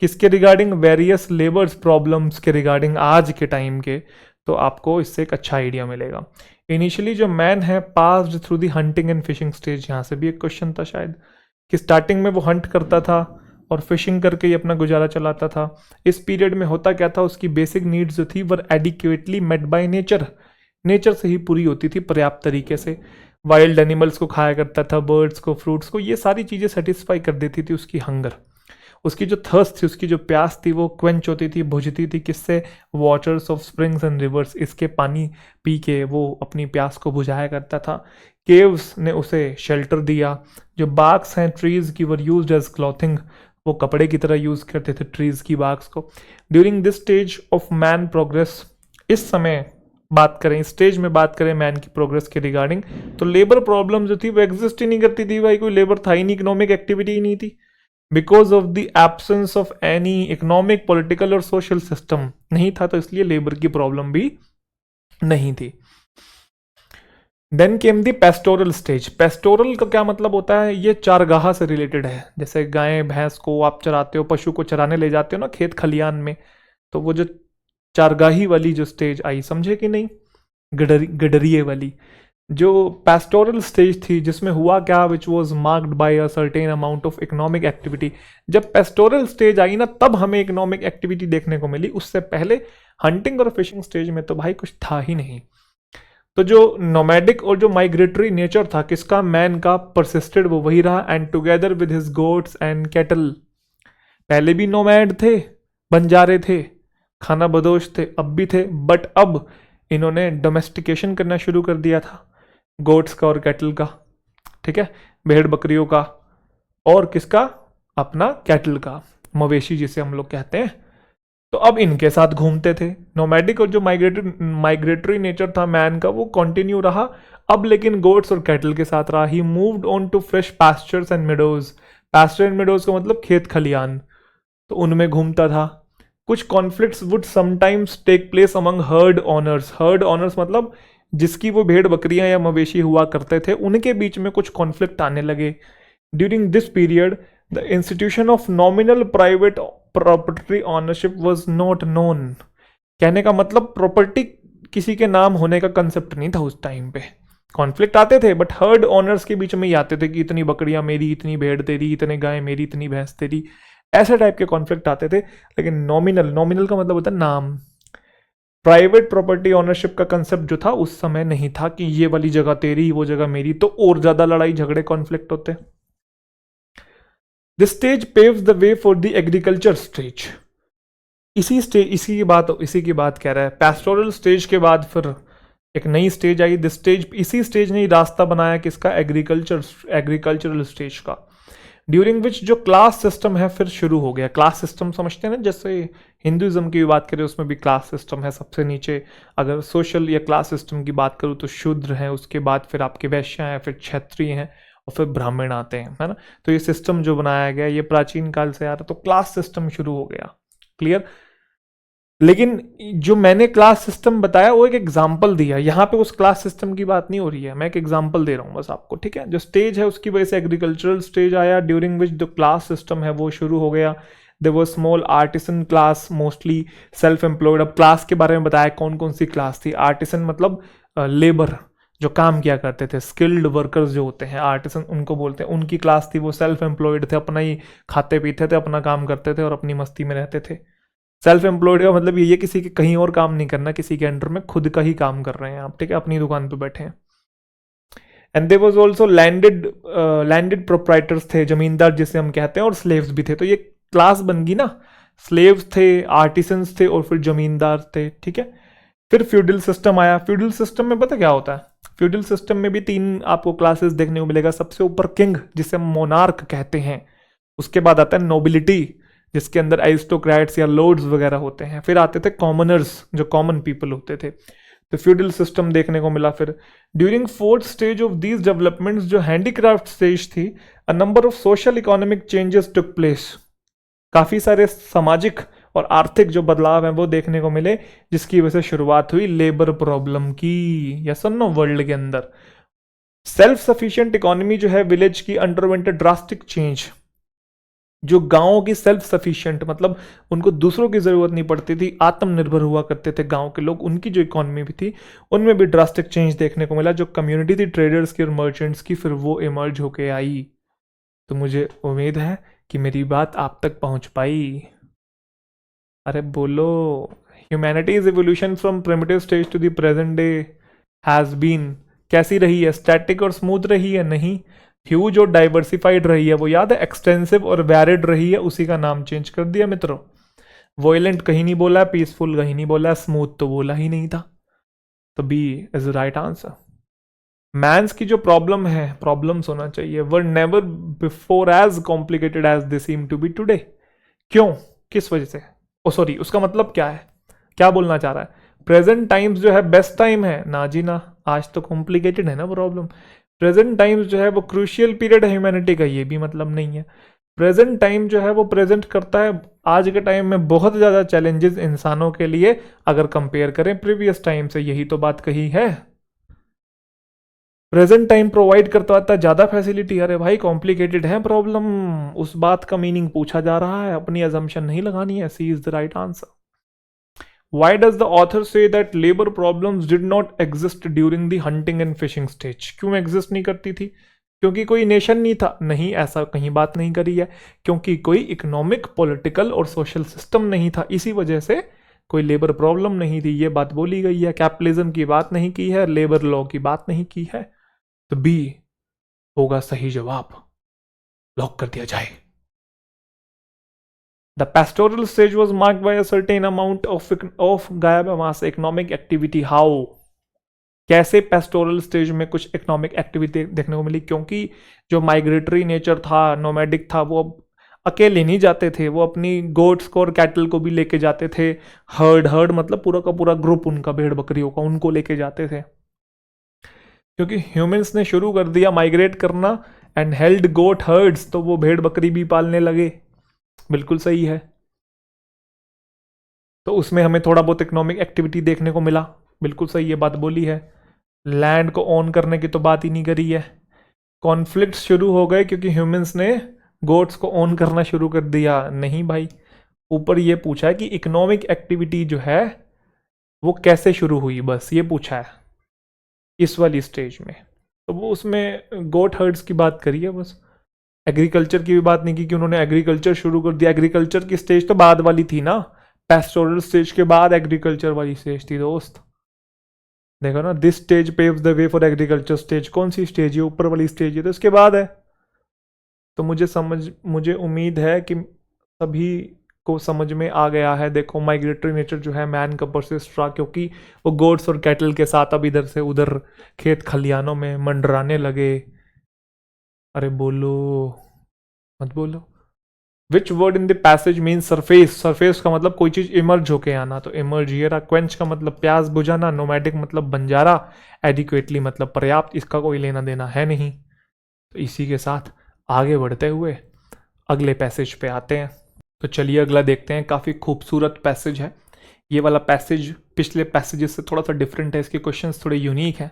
किसके रिगार्डिंग? वेरियस लेबर्स प्रॉब्लम्स के रिगार्डिंग, आज के टाइम के, तो आपको इससे एक अच्छा आइडिया मिलेगा। इनिशियली जो मैन है passed through the hunting and fishing stage. यहाँ से भी एक क्वेश्चन था शायद कि स्टार्टिंग में वो हंट करता था और फिशिंग करके ही अपना गुजारा चलाता था। इस पीरियड में होता क्या था, उसकी बेसिक नीड्स जो थी were adequately met by nature. Nature से ही पूरी होती थी पर्याप्त तरीके से। वाइल्ड एनिमल्स को खाया करता था, बर्ड्स को, फ्रूट्स को, ये सारी चीज़ें सेटिस्फाई कर देती थी उसकी हंगर। उसकी जो थर्स्ट थी, उसकी जो प्यास थी, वो क्वेंच होती थी, बुझती थी। किससे? Waters of springs and reverse. इसके पानी पी के वो अपनी प्यास को बुझाया करता था। केव्स ने उसे शेल्टर दिया। जो बाग्स हैं ट्रीज की, वर यूज्ड एज क्लॉथिंग। वो कपड़े की तरह यूज करते थे ट्रीज की बाग्स को। During this stage of man progress, इस समय बात करें, स्टेज में बात करें मैन की प्रोग्रेस के रिगार्डिंग, तो लेबर प्रॉब्लम जो थी वो एग्जिस्ट ही नहीं करती थी भाई। कोई लेबर था ही नहीं, इकोनॉमिक एक्टिविटी ही नहीं थी। Because of the absence of any economic, political और सोशल सिस्टम नहीं था, तो इसलिए लेबर की प्रॉब्लम भी नहीं थी। देन केम दी पेस्टोरल स्टेज। पेस्टोरल का क्या मतलब होता है? ये चारगाह से रिलेटेड है। जैसे गाय भैंस को आप चराते हो, पशु को चराने ले जाते हो ना खेत खलियान में, तो वो जो चारगाही वाली जो स्टेज आई, समझे कि नहीं? गडरिए वाली जो पेस्टोरल स्टेज थी, जिसमें हुआ क्या, which was marked by a certain amount of economic activity. जब पेस्टोरल स्टेज आई ना, तब हमें इकोनॉमिक एक्टिविटी देखने को मिली। उससे पहले हंटिंग और फिशिंग स्टेज में तो भाई कुछ था ही नहीं। तो जो नोमैडिक और जो माइग्रेटरी नेचर था किसका, मैन का, परसिस्टेड, वो वही रहा। And together with his goats and cattle, पहले भी नोमैड थे, बंजारे थे, खाना बदोश थे, अब भी थे, बट अब इन्होंने डोमेस्टिकेशन करना शुरू कर दिया था, गोट्स का और कैटल का, ठीक है, भेड़ बकरियों का, और किसका, अपना कैटल का, मवेशी जिसे हम लोग कहते हैं। तो अब इनके साथ घूमते थे। नोमैडिक और जो माइग्रेटरी नेचर था मैन का वो कंटिन्यू रहा, अब लेकिन गोट्स और कैटल के साथ रहा। He moved on to fresh pastures and meadows, pasture and meadows का मतलब खेत खलियान, तो उनमें घूमता था। कुछ conflicts would sometimes take place among herd owners, herd owners मतलब जिसकी वो भेड़ बकरियां या मवेशी हुआ करते थे, उनके बीच में कुछ कॉन्फ्लिक्ट आने लगे। During this period the institution of nominal private property ownership was not known. कहने का मतलब प्रॉपर्टी किसी के नाम होने का कंसेप्ट नहीं था उस टाइम पे। कॉन्फ्लिक्ट आते थे बट हर्ड ऑनर्स के बीच में ही आते थे कि इतनी बकरियां मेरी, इतनी भेड़ तेरी, इतने गाय मेरी, इतनी भैंस तेरी, ऐसे टाइप के कॉन्फ्लिक्ट आते थे। लेकिन नॉमिनल, नॉमिनल का मतलब होता है नाम, प्राइवेट प्रॉपर्टी ऑनरशिप का कंसेप्ट जो था उस समय नहीं था कि ये वाली जगह तेरी, वो जगह मेरी, तो और ज्यादा लड़ाई झगड़े कॉन्फ्लिक्ट होते। This stage paves the way for the agriculture stage. इसी की बात कह रहा है। पैस्टोरल स्टेज के बाद फिर एक नई स्टेज आई। दिस स्टेज, इसी स्टेज ने रास्ता बनाया किसका, एग्रीकल्चरल स्टेज का, ड्यूरिंग विच जो क्लास सिस्टम है फिर शुरू हो गया। क्लास सिस्टम समझते हैं ना, जैसे हिंदुइज्म की बात करें उसमें भी क्लास सिस्टम है। सबसे नीचे अगर सोशल या क्लास सिस्टम की बात करूँ तो शूद्र हैं, उसके बाद फिर आपके वैश्य हैं, फिर क्षत्रिय हैं, और फिर ब्राह्मण आते हैं, है ना। तो ये सिस्टम जो बनाया गया ये प्राचीन काल से आ रहा, तो क्लास सिस्टम शुरू हो गया। क्लियर। लेकिन जो मैंने क्लास सिस्टम बताया वो एक एग्जाम्पल दिया, यहाँ पे उस क्लास सिस्टम की बात नहीं हो रही है, मैं एक एग्जाम्पल दे रहा हूँ बस आपको, ठीक है। जो स्टेज है उसकी वजह से एग्रीकल्चरल स्टेज आया, during which the class system है वो शुरू हो गया। There was small artisan class, mostly self employed. अब क्लास के बारे में बताया कौन कौन सी क्लास थी। आर्टिसन मतलब लेबर, जो काम किया करते थे, स्किल्ड वर्कर्स जो होते हैं आर्टिसन उनको बोलते हैं, उनकी क्लास थी। वो सेल्फ एम्प्लॉयड थे, अपना ही खाते पीते थे, अपना काम करते थे और अपनी मस्ती में रहते थे। सेल्फ एम्प्लॉयड का मतलब ये किसी के कहीं और काम नहीं करना, किसी के अंडर में खुद का ही काम कर रहे हैं आप, ठीक है, अपनी दुकान पे बैठे हैं। And there was also landed proprietors थे, जमींदार जिसे हम कहते हैं, और स्लेव्स भी थे। तो ये क्लास बन गई ना, स्लेव्स थे, आर्टिसंस थे और फिर जमींदार थे, ठीक है। फिर फ्यूडल सिस्टम आया। फ्यूडल सिस्टम में पता क्या होता है, फ्यूडल सिस्टम में भी 3 आपको क्लासेस देखने को मिलेगा। सबसे ऊपर किंग जिसे हम मोनार्क कहते हैं, उसके बाद आता है नोबिलिटी जिसके अंदर एरिस्टोक्रेट्स या लॉर्ड्स वगैरह होते हैं, फिर आते थे कॉमनर्स जो कॉमन पीपल होते थे। तो फ्यूडल सिस्टम देखने को मिला। फिर during 4th stage of these developments जो हैंडीक्राफ्ट स्टेज थी, a number of social economic changes took place. काफी सारे सामाजिक और आर्थिक जो बदलाव हैं वो देखने को मिले, जिसकी वजह से शुरुआत हुई लेबर प्रॉब्लम की। या सुनो, वर्ल्ड के अंदर सेल्फ सफिशिएंट इकोनॉमी जो है विलेज की अंडरवेंट ड्रास्टिक चेंज। जो गांवों की सेल्फ सफिशिएंट मतलब उनको दूसरों की जरूरत नहीं पड़ती थी, आत्मनिर्भर हुआ करते थे गांव के लोग, उनकी जो इकोनॉमी भी थी उनमें भी ड्रास्टिक चेंज देखने को मिला। जो कम्युनिटी थी ट्रेडर्स की और मर्चेंट्स की, फिर वो इमर्ज होके आई। तो मुझे उम्मीद है कि मेरी बात आप तक पहुंच पाई। अरे बोलो। Humanity's evolution from primitive stage to the present day has been, कैसी रही है, स्टैटिक और स्मूथ रही है, नहीं, ह्यूज और डाइवर्सिफाइड रही है। वो याद है, एक्सटेंसिव और वैरिड रही है, उसी का नाम चेंज कर दिया मित्रों। वॉयलेंट कहीं नहीं बोला, पीसफुल कहीं नहीं बोला, स्मूथ तो बोला ही नहीं था। तो B is right answer. Man's की जो प्रॉब्लम है, प्रॉब्लम्स होना चाहिए, were never before as complicated as they seem to be today. क्यों, किस वजह से, ओ सॉरी, उसका मतलब क्या है, क्या बोलना चाह रहा है। प्रेजेंट टाइम्स जो है बेस्ट टाइम है ना जी ना, आज तो कॉम्प्लिकेटेड है ना प्रॉब्लम। प्रेजेंट टाइम्स जो है वो क्रूशियल पीरियड है ह्यूमैनिटी का, ये भी मतलब नहीं है। प्रेजेंट टाइम जो है वो प्रेजेंट करता है आज के टाइम में बहुत ज़्यादा चैलेंजेस इंसानों के लिए, अगर कंपेयर करें प्रीवियस टाइम से, यही तो बात कही है। प्रेजेंट टाइम प्रोवाइड करता था ज़्यादा फैसिलिटी। अरे भाई कॉम्प्लिकेटेड है प्रॉब्लम, उस बात का मीनिंग पूछा जा रहा है, अपनी अजम्पशन नहीं लगानी है। C is the right answer. Why does the author say that labor problems did not exist during the hunting and fishing stage? क्यों एग्जिस्ट नहीं करती थी? क्योंकि कोई नेशन नहीं था? नहीं, ऐसा कहीं बात नहीं करी है। क्योंकि कोई इकोनॉमिक, पॉलिटिकल और सोशल सिस्टम नहीं था, इसी वजह से कोई लेबर प्रॉब्लम नहीं थी, ये बात बोली गई है। कैपिटलिज्म की बात नहीं की है, लेबर लॉ की बात नहीं की है। तो बी होगा सही जवाब, लॉक कर दिया जाए। The pastoral stage was marked by a certain amount of गायब मास economic activity. How? कैसे पेस्टोरल स्टेज में कुछ इकोनॉमिक एक्टिविटी देखने को मिली? क्योंकि जो माइग्रेटरी नेचर था, नोमैडिक था, वो अकेले नहीं जाते थे, वो अपनी गोट्स को और कैटल को भी लेके जाते थे। हर्ड मतलब पूरा का पूरा ग्रुप उनका, भेड़ बकरियों का, उनको लेके जाते थे। क्योंकि ह्यूमंस ने शुरू कर दिया माइग्रेट करना एंड हेल्ड गोट हर्ड्स, तो वो भेड़ बकरी भी पालने लगे। बिल्कुल सही है। तो उसमें हमें थोड़ा बहुत इकोनॉमिक एक्टिविटी देखने को मिला। बिल्कुल सही ये बात बोली है। लैंड को ओन करने की तो बात ही नहीं करी है। कॉन्फ्लिक्ट शुरू हो गए क्योंकि ह्यूमंस ने गोट्स को ओन करना शुरू कर दिया। नहीं भाई, ऊपर ये पूछा है कि इकोनॉमिक एक्टिविटी जो है वो कैसे शुरू हुई, बस ये पूछा है इस वाली स्टेज में। तो वो उसमें गोट हर्ड्स की बात करी है बस, एग्रीकल्चर की भी बात नहीं की कि उन्होंने एग्रीकल्चर शुरू कर दिया। एग्रीकल्चर की स्टेज तो बाद वाली थी ना, पेस्टोरल स्टेज के बाद एग्रीकल्चर वाली स्टेज थी दोस्त। देखो ना, this stage paves the way for agriculture stage. कौन सी स्टेज है? ऊपर वाली स्टेज है, तो इसके बाद है। तो मुझे उम्मीद है कि सभी को समझ में आ गया है। देखो, माइग्रेटरी नेचर जो है मैन का परसिस्ट रहा, क्योंकि वो गोड्स और कैटल के साथ अब इधर से उधर खेत खलियानों में मंडराने लगे। अरे बोलो, मत बोलो। Which word in the passage mean surface? Surface का मतलब कोई चीज इमर्ज होके आना, तो इमर्ज ये रहा। क्वेंच का मतलब प्यास बुझाना, नोमैटिक मतलब बंजारा, एडिक्वेटली मतलब पर्याप्त, इसका कोई लेना देना है नहीं। तो इसी के साथ आगे बढ़ते हुए अगले पैसेज पे आते हैं। तो चलिए अगला देखते हैं। काफ़ी खूबसूरत पैसेज है ये वाला। पैसेज पिछले पैसेजेस से थोड़ा सा डिफरेंट है, इसके क्वेश्चंस थोड़े यूनिक हैं।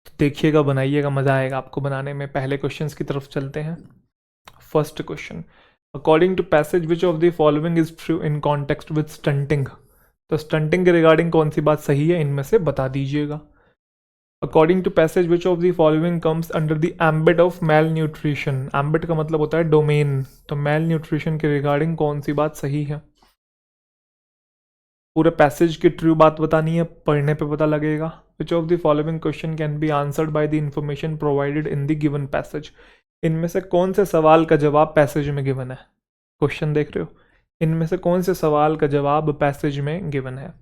तो देखिएगा, बनाइएगा, मज़ा आएगा आपको बनाने में। पहले क्वेश्चंस की तरफ चलते हैं। First question, according to passage which of the following is true in context with stunting? तो स्टंटिंग के रिगार्डिंग कौन सी बात सही है, इनमें से बता दीजिएगा। According to passage which of the following comes under the ambit of malnutrition? Ambit का मतलब होता है डोमेन, तो मेल न्यूट्रिशन के रिगार्डिंग कौन सी बात सही है? पूरे पैसेज की ट्रू बात बतानी है, पढ़ने पे पता लगेगा। विच of the following question can be answered by the information provided in the given passage? इनमें से कौन से सवाल का जवाब पैसेज में गिवन है? क्वेश्चन देख रहे हो, इनमें से कौन से सवाल का जवाब पैसेज में गिवन है?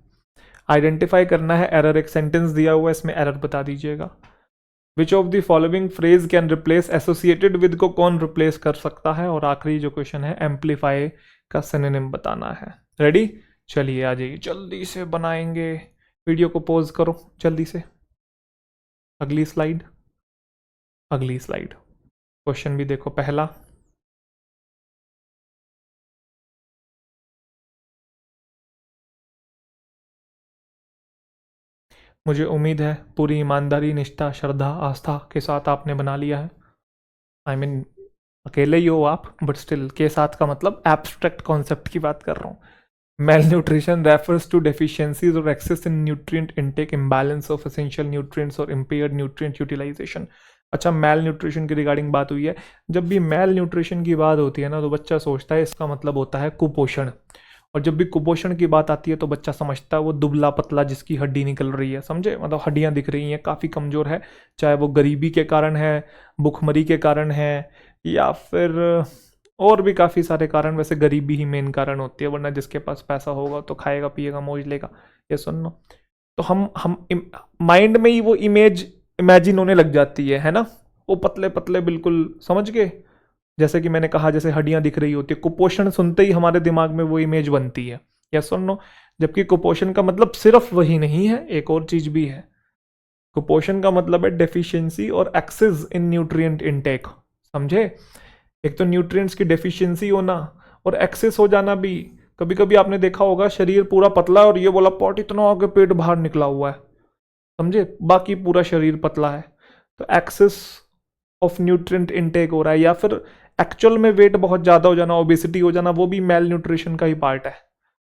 आइडेंटिफाई करना है एरर। एक सेंटेंस दिया हुआ है, इसमें एरर बता दीजिएगा। विच of the following phrase can replace associated with को कौन रिप्लेस कर सकता है? और आखिरी जो क्वेश्चन है, एम्पलीफाई का सिनोनिम बताना है। रेडी? चलिए आ जाइए, जल्दी से बनाएंगे। वीडियो को पॉज करो जल्दी से। अगली स्लाइड, अगली स्लाइड। क्वेश्चन भी देखो पहला। मुझे उम्मीद है पूरी ईमानदारी, निष्ठा, श्रद्धा, आस्था के साथ आपने बना लिया है। आई मीन अकेले ही हो आप, बट स्टिल के साथ का मतलब एब्स्ट्रैक्ट कॉन्सेप्ट की बात कर रहा हूँ। Malnutrition refers to deficiencies or excess in nutrient intake, imbalance of essential nutrients और impaired nutrient utilization। अच्छा, मेल न्यूट्रिशन की रिगार्डिंग बात हुई है। जब भी मेल न्यूट्रिशन की बात होती है ना, तो बच्चा सोचता है इसका मतलब होता है कुपोषण। और जब भी कुपोषण की बात आती है तो बच्चा समझता है वो दुबला पतला जिसकी हड्डी निकल रही है, समझे? मतलब हड्डियां दिख रही हैं, काफ़ी कमज़ोर है। चाहे वो गरीबी के कारण है, भुखमरी के कारण है, या फिर और भी काफ़ी सारे कारण। वैसे गरीबी ही मेन कारण होती है, वरना जिसके पास पैसा होगा तो खाएगा पिएगा मौज लेगा। ये सुन लो, तो हम माइंड में ही वो इमेजिन होने लग जाती है ना? वो पतले पतले बिल्कुल, समझ गए? जैसे कि मैंने कहा, जैसे हड्डियां दिख रही होती है, कुपोषण सुनते ही हमारे दिमाग में वो इमेज बनती है। या सुन लो, जबकि कुपोषण का मतलब सिर्फ वही नहीं है, एक और चीज भी है। कुपोषण का मतलब है डेफिशिएंसी और एक्सेस इन न्यूट्रिएंट इनटेक, समझे? एक तो न्यूट्रिएंट्स की डेफिशिएंसी होना और एक्सेस हो जाना भी। कभी कभी आपने देखा होगा शरीर पूरा पतला और ये बोला पॉट इतना आगे पेट बाहर निकला हुआ है, समझे? बाकी पूरा शरीर पतला है, तो एक्सेस ऑफ न्यूट्रिएंट इनटेक हो रहा है। या फिर एक्चुअल में वेट बहुत ज़्यादा हो जाना, ओबेसिटी हो जाना, वो भी मेल न्यूट्रिशन का ही पार्ट है।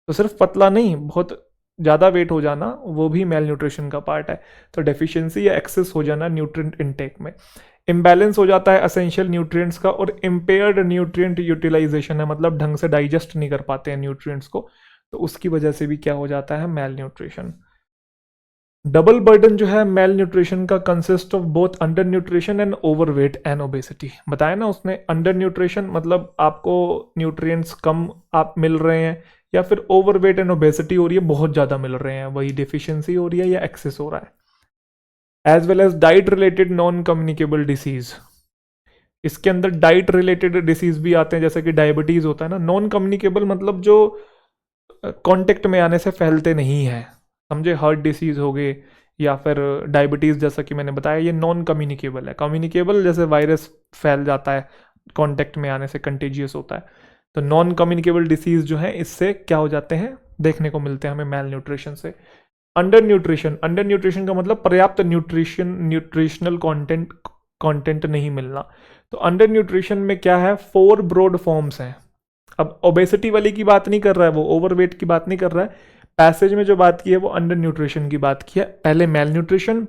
तो सिर्फ पतला नहीं, बहुत ज़्यादा वेट हो जाना वो भी मेल न्यूट्रिशन का पार्ट है। तो डेफिशिएंसी या एक्सेस हो जाना न्यूट्रिएंट इनटेक में। इम्बैलेंस हो जाता है एसेंशियल न्यूट्रिएंट्स का, और इम्पेयर्ड न्यूट्रिएंट यूटिलाइजेशन है, मतलब ढंग से डाइजेस्ट नहीं कर पाते हैं न्यूट्रिएंट्स को, तो उसकी वजह से भी क्या हो जाता है, मेल न्यूट्रिशन। डबल बर्डन जो है मेल न्यूट्रिशन का consist of both under nutrition and overweight and obesity. बताया ना उसने, अंडर न्यूट्रिशन मतलब आपको न्यूट्रिएंट्स कम आप मिल रहे हैं, या फिर ओवरवेट एंड ओबेसिटी हो रही है, बहुत ज़्यादा मिल रहे हैं, वही डिफिशियंसी हो रही है या एक्सेस हो रहा है। As well as diet related non communicable disease, इसके अंदर डाइट रिलेटेड डिसीज भी आते हैं, जैसे कि डायबिटीज होता है ना। नॉन कम्युनिकेबल मतलब जो कांटेक्ट में आने से फैलते नहीं है, समझे, हार्ट डिसीज हो गए या फिर डायबिटीज, जैसा कि मैंने बताया ये नॉन कम्युनिकेबल है। कम्युनिकेबल जैसे वायरस फैल जाता है कांटेक्ट में आने से, कंटेजियस होता है। तो नॉन कम्युनिकेबल डिसीज जो है इससे क्या हो जाते हैं, देखने को मिलते हैं हमें मेल न्यूट्रिशन से। अंडर न्यूट्रिशन, अंडर न्यूट्रिशन का मतलब पर्याप्त न्यूट्रिशनल कंटेंट नहीं मिलना। तो अंडर न्यूट्रिशन में क्या है, 4 ब्रॉड फॉर्म्स हैं। अब ओबेसिटी वाली की बात नहीं कर रहा है वो, ओवरवेट की बात नहीं कर रहा है। पैसेज में जो बात की है वो अंडर न्यूट्रिशन की बात की है। पहले मेल न्यूट्रिशन,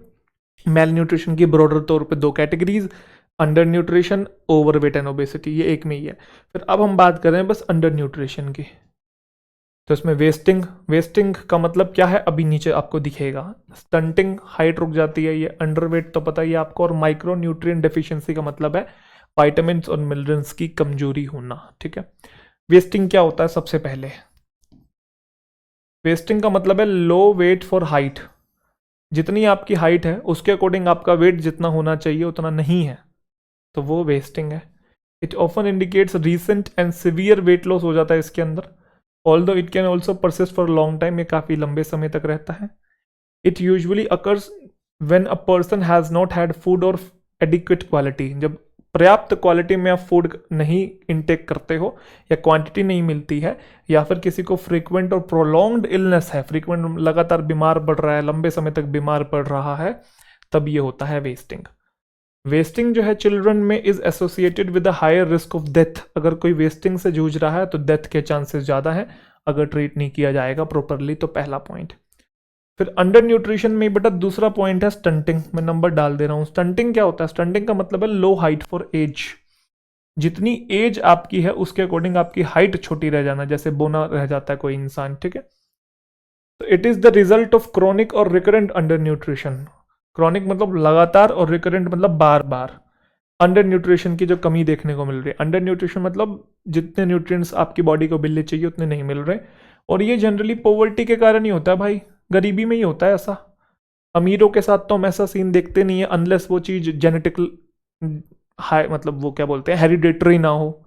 मेल न्यूट्रिशन की ब्रॉडर तौर पे 2 categories, under nutrition, overweight and obesity, ये एक में ही है। फिर अब हम बात कर रहे हैं बस अंडर न्यूट्रिशन की। तो इसमें वेस्टिंग, वेस्टिंग का मतलब क्या है, अभी नीचे आपको दिखेगा। स्टंटिंग, हाइट रुक जाती है, ये अंडरवेट तो पता ही है आपको। और माइक्रो न्यूट्रिएंट डेफिशिएंसी का मतलब है विटामिन और मिनरल्स की कमजोरी होना, ठीक है। वेस्टिंग क्या होता है, सबसे पहले वेस्टिंग का मतलब है लो वेट फॉर हाइट। जितनी आपकी हाइट है उसके अकॉर्डिंग आपका वेट जितना होना चाहिए उतना नहीं है, तो वो वेस्टिंग है। It often indicates recent and severe weight loss हो जाता है इसके अंदर। Although it can also persist for long time, ये काफ़ी लंबे समय तक रहता है। It usually occurs when a person has not had food और एडिक्वेट क्वालिटी, जब पर्याप्त क्वालिटी में आप फूड नहीं इंटेक करते हो या क्वांटिटी नहीं मिलती है, या फिर किसी को फ्रीक्वेंट और प्रोलॉन्ग्ड इलनेस है, फ्रीक्वेंट लगातार बीमार पड़ रहा है, लंबे समय तक बीमार पड़ रहा है, तब ये होता है वेस्टिंग। वेस्टिंग जो है चिल्ड्रन में is associated with a higher risk of death. अगर कोई वेस्टिंग से जूझ रहा है तो डेथ के चांसेस ज़्यादा है अगर ट्रीट नहीं किया जाएगा प्रॉपरली। तो पहला पॉइंट। फिर अंडर न्यूट्रिशन में बेटा दूसरा पॉइंट है स्टंटिंग। मैं नंबर डाल दे रहा हूँ। स्टंटिंग क्या होता है, स्टंटिंग का मतलब है लो हाइट फॉर एज। जितनी एज आपकी है उसके अकॉर्डिंग आपकी हाइट छोटी रह जाना, जैसे बोना रह जाता है कोई इंसान, ठीक है। तो it is the result of chronic और रिकरेंट अंडर न्यूट्रिशन। क्रॉनिक मतलब लगातार और रिकरेंट मतलब बार बार अंडर न्यूट्रिशन की जो कमी देखने को मिल रही है। अंडर न्यूट्रिशन मतलब जितने न्यूट्रिएंट्स आपकी बॉडी को मिलने चाहिए उतने नहीं मिल रहे, और ये जनरली पॉवर्टी के कारण ही होता है भाई, गरीबी में ही होता है ऐसा। अमीरों के साथ तो हम ऐसा सीन देखते नहीं है अनलेस वो चीज़ जेनेटिकल हाई, मतलब वो क्या बोलते हैं, हेरिडेटरी ना हो,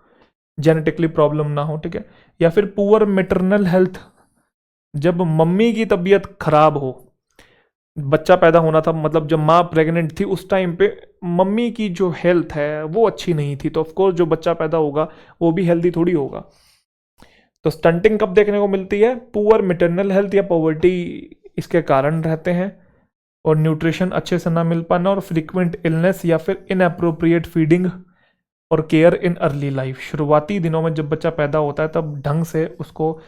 जेनेटिकली प्रॉब्लम ना हो, ठीक है। या फिर पुअर मेटरनल हेल्थ, जब मम्मी की तबीयत खराब हो, बच्चा पैदा होना था, मतलब जब माँ प्रेग्नेंट थी उस टाइम पे मम्मी की जो हेल्थ है वो अच्छी नहीं थी, तो ऑफकोर्स जो बच्चा पैदा होगा वो भी हेल्दी थोड़ी होगा। तो स्टंटिंग कब देखने को मिलती है, पुअर मेटरनल हेल्थ या पॉवर्टी इसके कारण रहते हैं, और न्यूट्रिशन अच्छे से ना मिल पाना, और फ्रीक्वेंट इलनेस या फिर इनअप्रोप्रिएट फीडिंग और केयर इन अर्ली लाइफ। शुरुआती दिनों में जब बच्चा पैदा होता है तब ढंग से उसको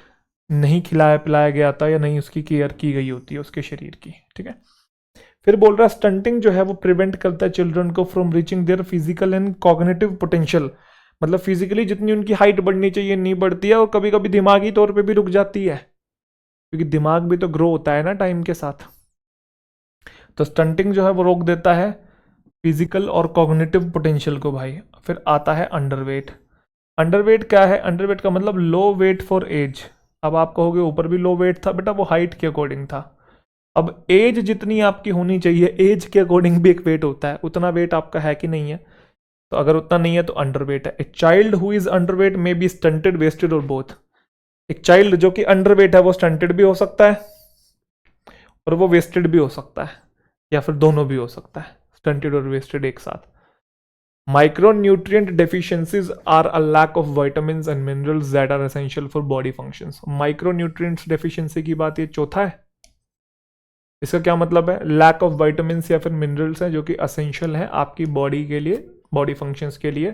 नहीं खिलाया पिलाया गया था या नहीं उसकी केयर की गई होती है उसके शरीर की, ठीक है। फिर बोल रहा है स्टंटिंग जो है वो प्रिवेंट करता है चिल्ड्रन को from reaching their physical and cognitive potential. मतलब फिजिकली जितनी उनकी हाइट बढ़नी चाहिए नहीं बढ़ती है, और कभी कभी दिमागी तौर पे भी रुक जाती है, क्योंकि दिमाग भी तो ग्रो होता है ना टाइम के साथ। तो स्टंटिंग जो है वो रोक देता है फिजिकल और कॉग्निटिव पोटेंशियल को भाई। फिर आता है अंडरवेट। अंडरवेट क्या है, अंडरवेट का मतलब लो वेट फॉर एज। अब आप कहोगे ऊपर भी लो वेट था, बेटा वो हाइट के अकॉर्डिंग था। अब एज जितनी आपकी होनी चाहिए, एज के अकॉर्डिंग भी एक वेट होता है, उतना वेट आपका है कि नहीं है। तो अगर उतना नहीं है तो अंडरवेट है। A child who is underweight may be stunted, wasted or both. एक चाइल्ड जो कि अंडरवेट है वो स्टंटेड भी हो सकता है और वो वेस्टेड भी हो सकता है, या फिर दोनों भी हो सकता है, स्टंटेड और वेस्टेड एक साथ। Micronutrient deficiencies are a lack of vitamins and minerals that are essential for body functions. Micronutrients deficiency की बात ये चौथा है। इसका क्या मतलब है, लैक ऑफ विटामिन्स या फिर मिनरल्स हैं जो कि असेंशियल है आपकी बॉडी के लिए, बॉडी फंक्शंस के लिए,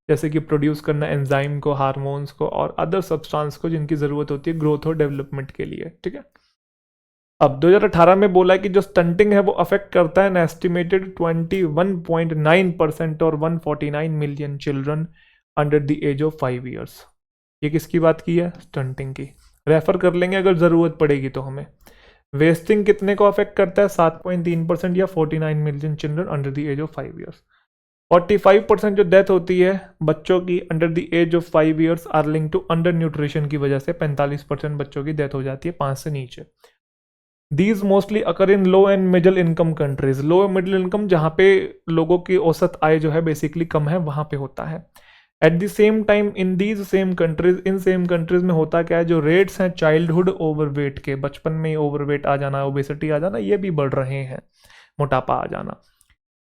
जैसे कि प्रोड्यूस करना एंजाइम को, हार्मोन्स को और अदर सब्सटेंस को जिनकी ज़रूरत होती है ग्रोथ और डेवलपमेंट के लिए, ठीक है। अब 2018 में बोला है कि जो स्टंटिंग है वो अफेक्ट करता है estimated 21.9% or 149 million children under the age of 5 years. ये किसकी बात की है, स्टंटिंग की। रेफर कर लेंगे अगर ज़रूरत पड़ेगी तो हमें। वेस्टिंग कितने को अफेक्ट करता है? 7.3% या 49 million children under the age of 5 years. 45% जो डेथ होती है बच्चों की under the age of 5 years are link to undernutrition की वजह से 45% बच्चों की डेथ हो जाती है 5 से नीचे। These mostly occur in low and middle income countries. Low and middle income जहाँ पे लोगों की औसत आय जो है बेसिकली कम है वहाँ पे होता है। At the same time in these same countries, in same countries में होता क्या है, जो रेट्स हैं चाइल्डहुड ओवरवेट के, बचपन में ही ओवरवेट आ जाना, ओबेसिटी आ जाना, ये भी बढ़ रहे हैं, मोटापा आ जाना।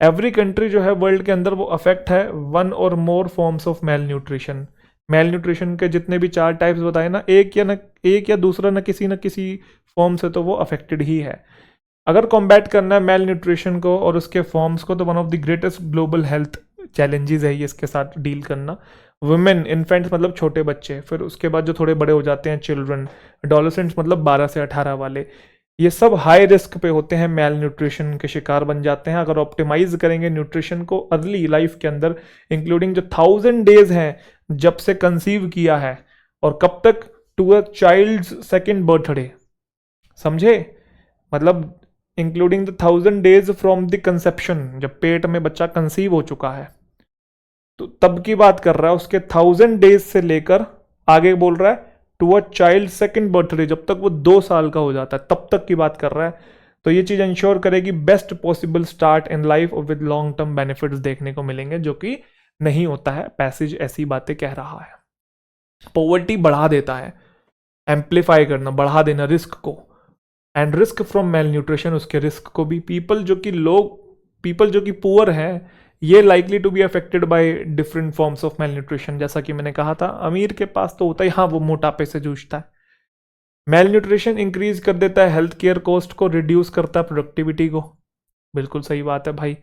एवरी कंट्री जो है वर्ल्ड के अंदर वो अफेक्ट है वन और मोर forms of malnutrition. Malnutrition के जितने भी 4 टाइप्स बताए ना, एक या दूसरा न किसी फॉर्म से तो वो अफेक्टेड ही है। अगर कॉम्बैट करना है मेल न्यूट्रिशन को और उसके फॉर्म्स को, तो one of the greatest global health challenges है ये इसके साथ डील करना। वुमेन, इन्फेंट्स मतलब छोटे बच्चे, फिर उसके बाद जो थोड़े बड़े हो जाते हैं चिल्ड्रन, एडोलेसेंट्स मतलब 12 से 18 वाले, ये सब हाई रिस्क पे होते हैं, मेल न्यूट्रिशन के शिकार बन जाते हैं। अगर ऑप्टिमाइज करेंगे न्यूट्रिशन को अर्ली लाइफ के अंदर, इंक्लूडिंग जो 1000 डेज हैं जब से कंसीव किया है और कब तक, to a child's second birthday, समझे? मतलब including the 1000 days from the conception, जब पेट में बच्चा कंसीव हो चुका है तो तब की बात कर रहा है, उसके 1000 डेज से लेकर आगे बोल रहा है to a child second birthday, जब तक वो 2 साल का हो जाता है तब तक की बात कर रहा है। तो ये चीज इंश्योर करेगी best possible start in life और विद लॉन्ग टर्म बेनिफिट्स देखने को मिलेंगे, जो कि नहीं होता है। पैसेज ऐसी बातें कह रहा है। पॉवर्टी बढ़ा देता है, एम्पलीफाई करना, बढ़ा देना रिस्क को, and risk from malnutrition, उसके रिस्क को भी। पीपल जो कि पुअर है, ये likely to be affected by different forms of malnutrition. जैसा कि मैंने कहा था, अमीर के पास तो होता ही, हाँ वो मोटापे से जूझता है। मेल न्यूट्रिशन इंक्रीज कर देता है हेल्थ केयर कॉस्ट को, रिड्यूस करता है प्रोडक्टिविटी को। बिल्कुल सही बात है भाई।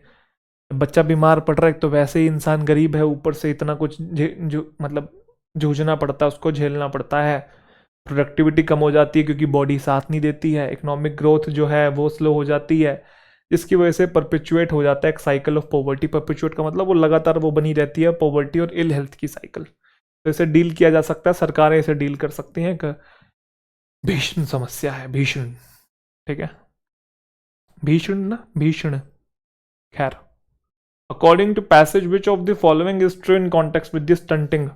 बच्चा बीमार पड़ रहा है तो वैसे ही इंसान गरीब है, ऊपर से इतना कुछ मतलब जूझना पड़ता है, उसको झेलना पड़ता है। प्रोडक्टिविटी कम हो जाती है क्योंकि बॉडी साथ नहीं देती है। इकोनॉमिक ग्रोथ जो है वो स्लो हो जाती है, जिसकी वजह से परपिचुएट हो जाता है एक साइकिल ऑफ पॉवर्टी। परपिचुएट का मतलब वो लगातार वो बनी रहती है, पॉवर्टी और इल हेल्थ की साइकिल। तो इसे डील किया जा सकता है, सरकारें इसे डील कर सकती हैं। एक भीषण समस्या है, भीषण, ठीक है, भीषण ना, भीषण। खैर, according to passage which of the following is true in context with the stunting.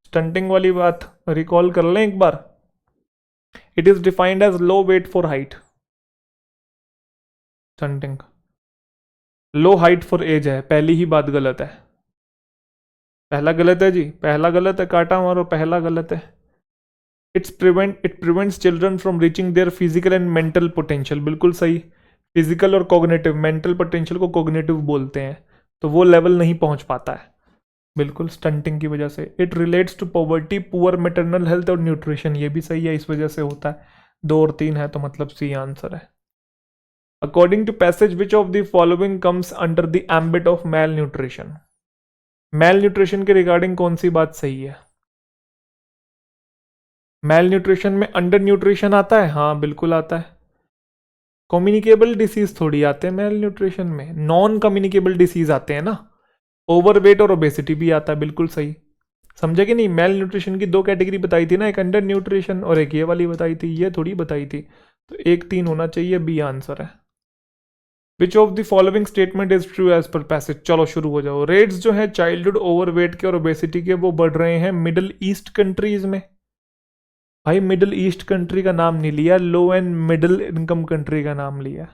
Stunting वाली बात रिकॉल कर लें एक बार। It is defined as low weight for height. Stunting low height for age है, पहली ही बात गलत है। पहला गलत है जी, पहला गलत है, काटा मारो, पहला गलत है। It prevents children from reaching their physical and mental potential. बिल्कुल सही। फिजिकल और कॉग्निटिव, मेंटल पोटेंशियल को कॉग्निटिव बोलते हैं, तो वो लेवल नहीं पहुंच पाता है। बिल्कुल, स्टंटिंग की वजह से। It relates to poverty, poor maternal health और न्यूट्रिशन, ये भी सही है, इस वजह से होता है। 2 और 3 है तो मतलब सी आंसर है। According to passage which of the following comes under the ambit of malnutrition. Malnutrition के रिगार्डिंग कौन सी बात सही है? मेल न्यूट्रिशन में अंडर न्यूट्रिशन आता है, हाँ बिल्कुल आता है। कम्युनिकेबल डिसीज थोड़ी आते हैं मेल न्यूट्रिशन में, नॉन कम्युनिकेबल डिसीज आते हैं ना। ओवरवेट और ओबेसिटी भी आता है, बिल्कुल सही। समझे कि नहीं? मेल न्यूट्रिशन की 2 कैटेगरी बताई थी ना, एक अंडर न्यूट्रिशन और एक ये वाली बताई थी, ये थोड़ी बताई थी। तो 1 3 होना चाहिए, बी आंसर है। Which of the following statement is true as per passage. चलो शुरू हो जाओ। रेट्स जो है चाइल्डहुड ओवरवेट के और ओबेसिटी के वो बढ़ रहे हैं मिडिल ईस्ट कंट्रीज में। भाई मिडिल ईस्ट कंट्री का नाम नहीं लिया, लो एंड मिडिल इनकम कंट्री का नाम लिया।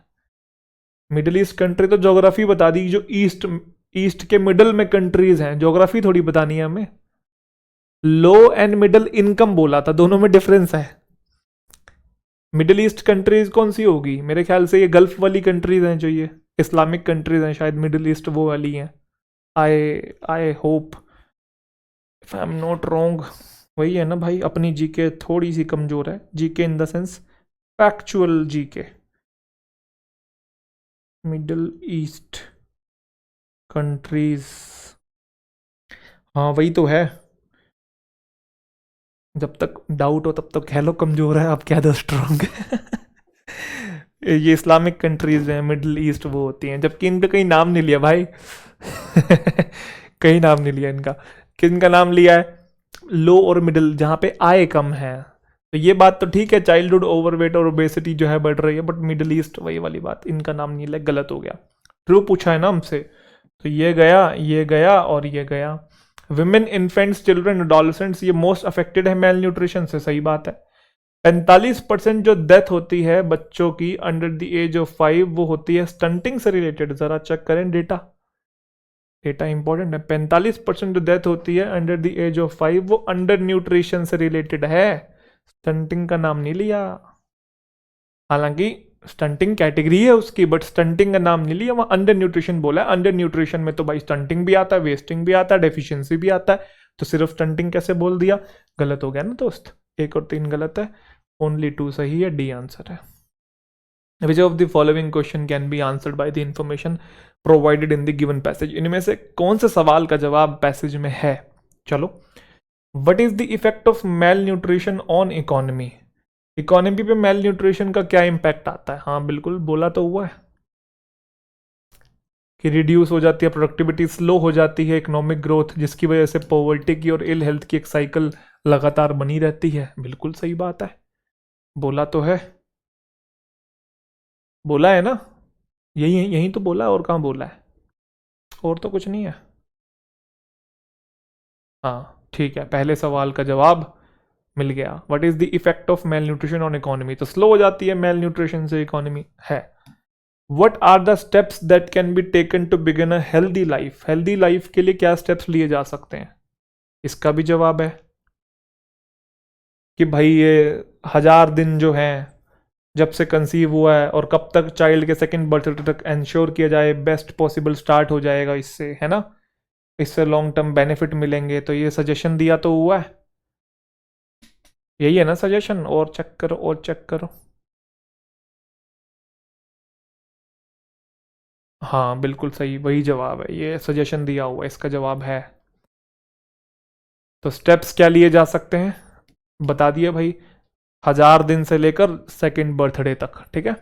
मिडिल ईस्ट कंट्री तो ज्योग्राफी बता दी, जो ईस्ट के मिडिल में कंट्रीज हैं, ज्योग्राफी थोड़ी बतानी है हमें। लो एंड मिडिल इनकम बोला था, दोनों में डिफरेंस है। मिडिल ईस्ट कंट्रीज कौन सी होगी? मेरे ख्याल से ये गल्फ वाली कंट्रीज हैं, जो ये इस्लामिक कंट्रीज हैं, शायद मिडिल ईस्ट वो वाली हैं। I hope if I am not wrong. वही है ना भाई, अपनी जीके थोड़ी सी कमजोर है, GK in the sense factual GK. Middle east countries, हाँ वही तो है। जब तक डाउट हो तब तक कह लो कमजोर है, आप कह दो स्ट्रॉन्ग है। ये इस्लामिक कंट्रीज हैं, मिडिल ईस्ट वो होती हैं, जबकि इन पे कहीं नाम नहीं लिया भाई। कहीं नाम नहीं लिया इनका। किन का नाम लिया है? लो और मिडिल, जहाँ पे आय कम है, तो ये बात तो ठीक है, चाइल्डहुड ओवरवेट और ओबेसिटी जो है बढ़ रही है, बट मिडिल ईस्ट वही वाली बात, इनका नाम नहीं ले, गलत हो गया। ट्रू पूछा है ना हमसे, तो ये गया और ये गया। विमेन, इन्फेंट्स, चिल्ड्रन, एडोलसेंट्स ये मोस्ट अफेक्टेड है मेल न्यूट्रिशन से, सही बात है। 45% जो डेथ होती है बच्चों की अंडर द एज ऑफ 5 वो होती है स्टंटिंग से रिलेटेड। जरा चेक करें डेटा, डेटा इंपॉर्टेंट है। 45% जो डेथ होती है अंडर द एज ऑफ 5 वो अंडर न्यूट्रिशन से रिलेटेड है, स्टंटिंग का नाम नहीं लिया। हालांकि स्टंटिंग कैटेगरी है उसकी, बट स्टंटिंग का नाम नहीं लिया, वहां अंडर न्यूट्रिशन बोला है। अंडर न्यूट्रिशन में तो भाई स्टंटिंग भी आता है, वेस्टिंग भी आता है, डेफिशिएंसी भी आता है, तो सिर्फ स्टंटिंग कैसे बोल दिया? गलत हो गया ना दोस्त, 1 और 3 गलत है, ओनली 2 सही है, डी आंसर है। Which of the following question can be answered by the information provided in the given passage? इनमें से कौन से सवाल का जवाब पैसेज में है? चलो, what is the effect of malnutrition on economy? Economy पे मेल न्यूट्रिशन का क्या इंपैक्ट आता है? हाँ बिल्कुल, बोला तो हुआ है कि रिड्यूस हो जाती है प्रोडक्टिविटी, स्लो हो जाती है इकोनॉमिक ग्रोथ, जिसकी वजह से पॉवर्टी की और इल हेल्थ की एक साइकिल लगातार बनी रहती है। बिल्कुल सही बात है, बोला तो है, बोला है ना, यही यही तो बोला है, और कहाँ बोला है? और तो कुछ नहीं है। हाँ ठीक है, पहले सवाल का जवाब मिल गया। What is the effect of malnutrition on economy? तो स्लो हो जाती है मेल न्यूट्रिशन से इकोनॉमी है। What are the steps that can be taken to begin a healthy life? Healthy life के लिए क्या स्टेप्स लिए जा सकते हैं? इसका भी जवाब है कि भाई ये 1000 दिन जो हैं जब से कंसीव हुआ है और कब तक चाइल्ड के सेकंड बर्थडे तक इंश्योर किया जाए, बेस्ट पॉसिबल स्टार्ट हो जाएगा इससे, है ना, इससे लॉन्ग टर्म बेनिफिट मिलेंगे, तो ये सजेशन दिया तो हुआ है, यही है ना सजेशन? और चेक करो, और चेक करो। हाँ बिल्कुल सही, वही जवाब है, ये सजेशन दिया हुआ है, इसका जवाब है। तो स्टेप्स क्या लिए जा सकते हैं बता दिए भाई, 1000 दिन से लेकर सेकंड बर्थडे तक, ठीक है,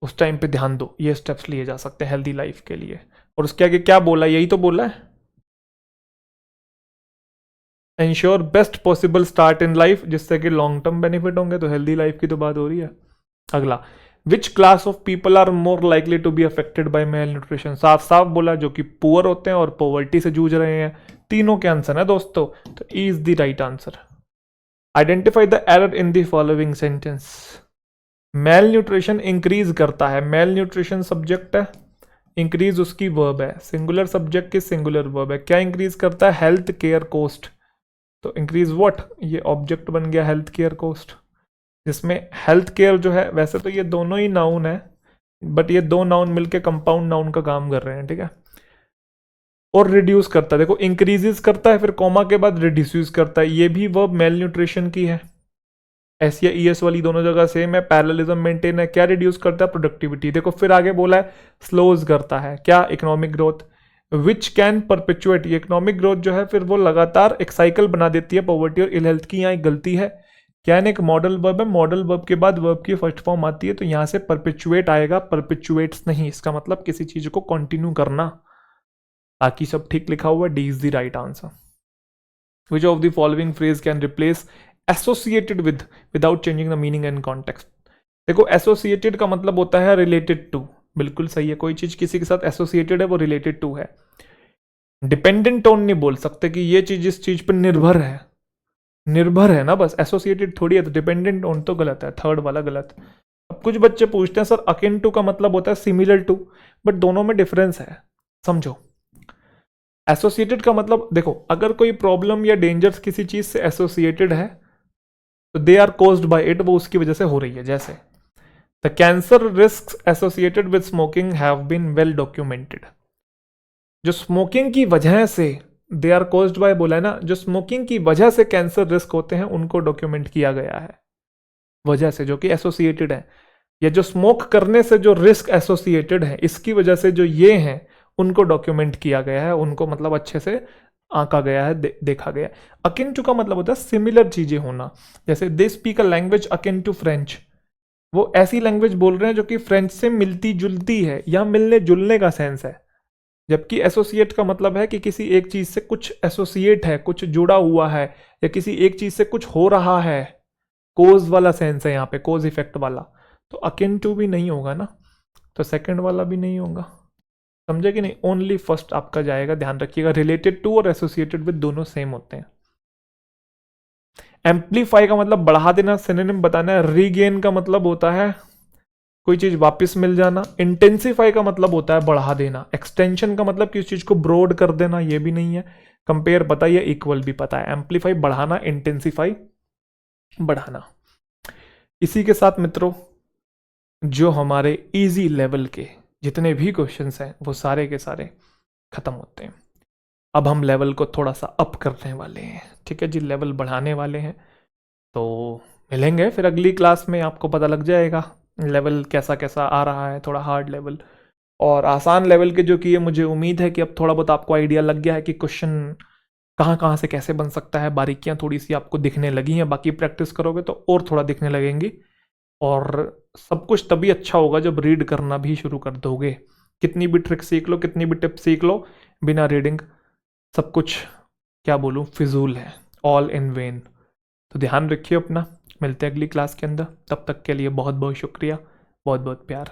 उस टाइम पे ध्यान दो, ये स्टेप्स लिए जा सकते हैं हेल्दी लाइफ के लिए। और उसके आगे क्या बोला? यही तो बोला है, ensure best possible start in life, जिससे कि लॉन्ग टर्म बेनिफिट होंगे, तो हेल्दी लाइफ की तो बात हो रही है। अगला, which class of people are more likely to be affected by malnutrition? साफ साफ बोला, जो कि पुअर होते हैं और पॉवर्टी से जूझ रहे हैं, तीनों के आंसर है दोस्तों, तो E is the right answer. Identify the error in the following sentence. Mail nutrition increase करता है, मेल न्यूट्रिशन सब्जेक्ट है, इंक्रीज उसकी वर्ब है, सिंगुलर सब्जेक्ट की सिंगुलर वर्ब है, क्या इंक्रीज करता है? हेल्थ केयर कोस्ट, तो इंक्रीज व्हाट, ये ऑब्जेक्ट बन गया हेल्थ केयर कोस्ट, जिसमें हेल्थ केयर जो है, वैसे तो ये दोनों ही नाउन है, बट ये दो नाउन मिलके कंपाउंड नाउन का काम कर रहे हैं, ठीक है। और रिड्यूस करता है, देखो इंक्रीजेस करता है, फिर कॉमा के बाद रिड्यूस करता है, ये भी वर्ब मेल न्यूट्रिशन की है, एस या ई एस वाली दोनों जगह सेम है, पैरेललिज्म मेंटेन है। क्या रिड्यूस करता है? प्रोडक्टिविटी। देखो फिर आगे बोला है स्लोज करता है, क्या? Economic growth. Which can perpetuate, ये इकोनॉमिक ग्रोथ जो है फिर वो लगातार एक साइकिल बना देती है पॉवर्टी और इल हेल्थ की। यहाँ एक गलती है, कैन एक मॉडल वर्ब है, मॉडल वर्ब के बाद वर्ब की फर्स्ट फॉर्म आती है, तो यहाँ से परपेचुएट आएगा, परपेचुएट्स नहीं, इसका मतलब किसी चीज को कंटिन्यू करना। बाकी सब ठीक लिखा हुआ है, D is the right answer. Which of the following phrase can replace associated with without changing the meaning and context? देखो एसोसिएटेड का मतलब होता है रिलेटेड टू, बिल्कुल सही है, कोई चीज किसी के साथ एसोसिएटेड है वो रिलेटेड टू है। डिपेंडेंट ऑन नहीं बोल सकते कि ये चीज इस चीज पर निर्भर है, निर्भर है ना बस, एसोसिएटेड थोड़ी है, तो डिपेंडेंट ऑन तो गलत है, थर्ड वाला गलत। अब कुछ बच्चे पूछते हैं सर अकिन टू का मतलब होता है सिमिलर टू, बट दोनों में डिफरेंस है, समझो। एसोसिएटेड का मतलब, देखो अगर कोई प्रॉब्लम या डेंजर्स किसी चीज से एसोसिएटेड है तो they are caused by it, वो उसकी वजह से हो रही है। जैसे the cancer risk associated with smoking have been well documented, जो स्मोकिंग की वजह से, दे आर कोज्ड बाय बोला है ना, जो स्मोकिंग की वजह से कैंसर रिस्क होते हैं उनको डॉक्यूमेंट किया गया है, वजह से जो कि एसोसिएटेड है, या जो स्मोक करने से जो रिस्क एसोसिएटेड है इसकी वजह से जो ये हैं उनको डॉक्यूमेंट किया गया है, उनको मतलब अच्छे से आंका गया है, देखा गया है। अकिन टू का मतलब होता है सिमिलर चीजें होना, जैसे they speak a language akin to French, वो ऐसी लैंग्वेज बोल रहे हैं जो कि फ्रेंच से मिलती जुलती है, या मिलने जुलने का सेंस है, जबकि एसोसिएट का मतलब है कि किसी एक चीज से कुछ एसोसिएट है, कुछ जुड़ा हुआ है, या किसी एक चीज से कुछ हो रहा है। कोज वाला सेंस है यहाँ पे, कोज इफेक्ट वाला। तो अकिन टू भी नहीं होगा ना, तो सेकंड वाला भी नहीं होगा। समझे कि नहीं? ओनली फर्स्ट आपका जाएगा, ध्यान रखिएगा। रिलेटेड टू और एसोसिएटेड विद दोनों सेम होते हैं। एम्पलीफाई का मतलब बढ़ा देना, सिनोनिम बताना है। रीगेन का मतलब होता है कोई चीज वापस मिल जाना। इंटेंसिफाई का मतलब होता है बढ़ा देना। एक्सटेंशन का मतलब किसी चीज को ब्रॉड कर देना, ये भी नहीं है। कंपेयर पता है, इक्वल भी पता है। एम्पलीफाई बढ़ाना, इंटेंसिफाई बढ़ाना। इसी के साथ मित्रों, जो हमारे इजी लेवल के जितने भी क्वेश्चंस हैं वो सारे के सारे खत्म होते हैं। अब हम लेवल को थोड़ा सा अप करने वाले हैं, ठीक है जी, लेवल बढ़ाने वाले हैं। तो मिलेंगे फिर अगली क्लास में, आपको पता लग जाएगा लेवल कैसा कैसा आ रहा है। थोड़ा हार्ड लेवल और आसान लेवल के जो कि, मुझे उम्मीद है कि अब थोड़ा बहुत आपको आइडिया लग गया है कि क्वेश्चन कहाँ कहाँ से कैसे बन सकता है। बारीकियाँ थोड़ी सी आपको दिखने लगी हैं, बाकी प्रैक्टिस करोगे तो और थोड़ा दिखने लगेंगी। और सब कुछ तभी अच्छा होगा जब रीड करना भी शुरू कर दोगे। कितनी भी ट्रिक सीख लो, कितनी भी टिप सीख लो, बिना रीडिंग सब कुछ, क्या बोलूँ, फिजूल है, ऑल इन वेन। तो ध्यान रखिए अपना, मिलते हैं अगली क्लास के अंदर। तब तक के लिए बहुत बहुत शुक्रिया, बहुत बहुत प्यार।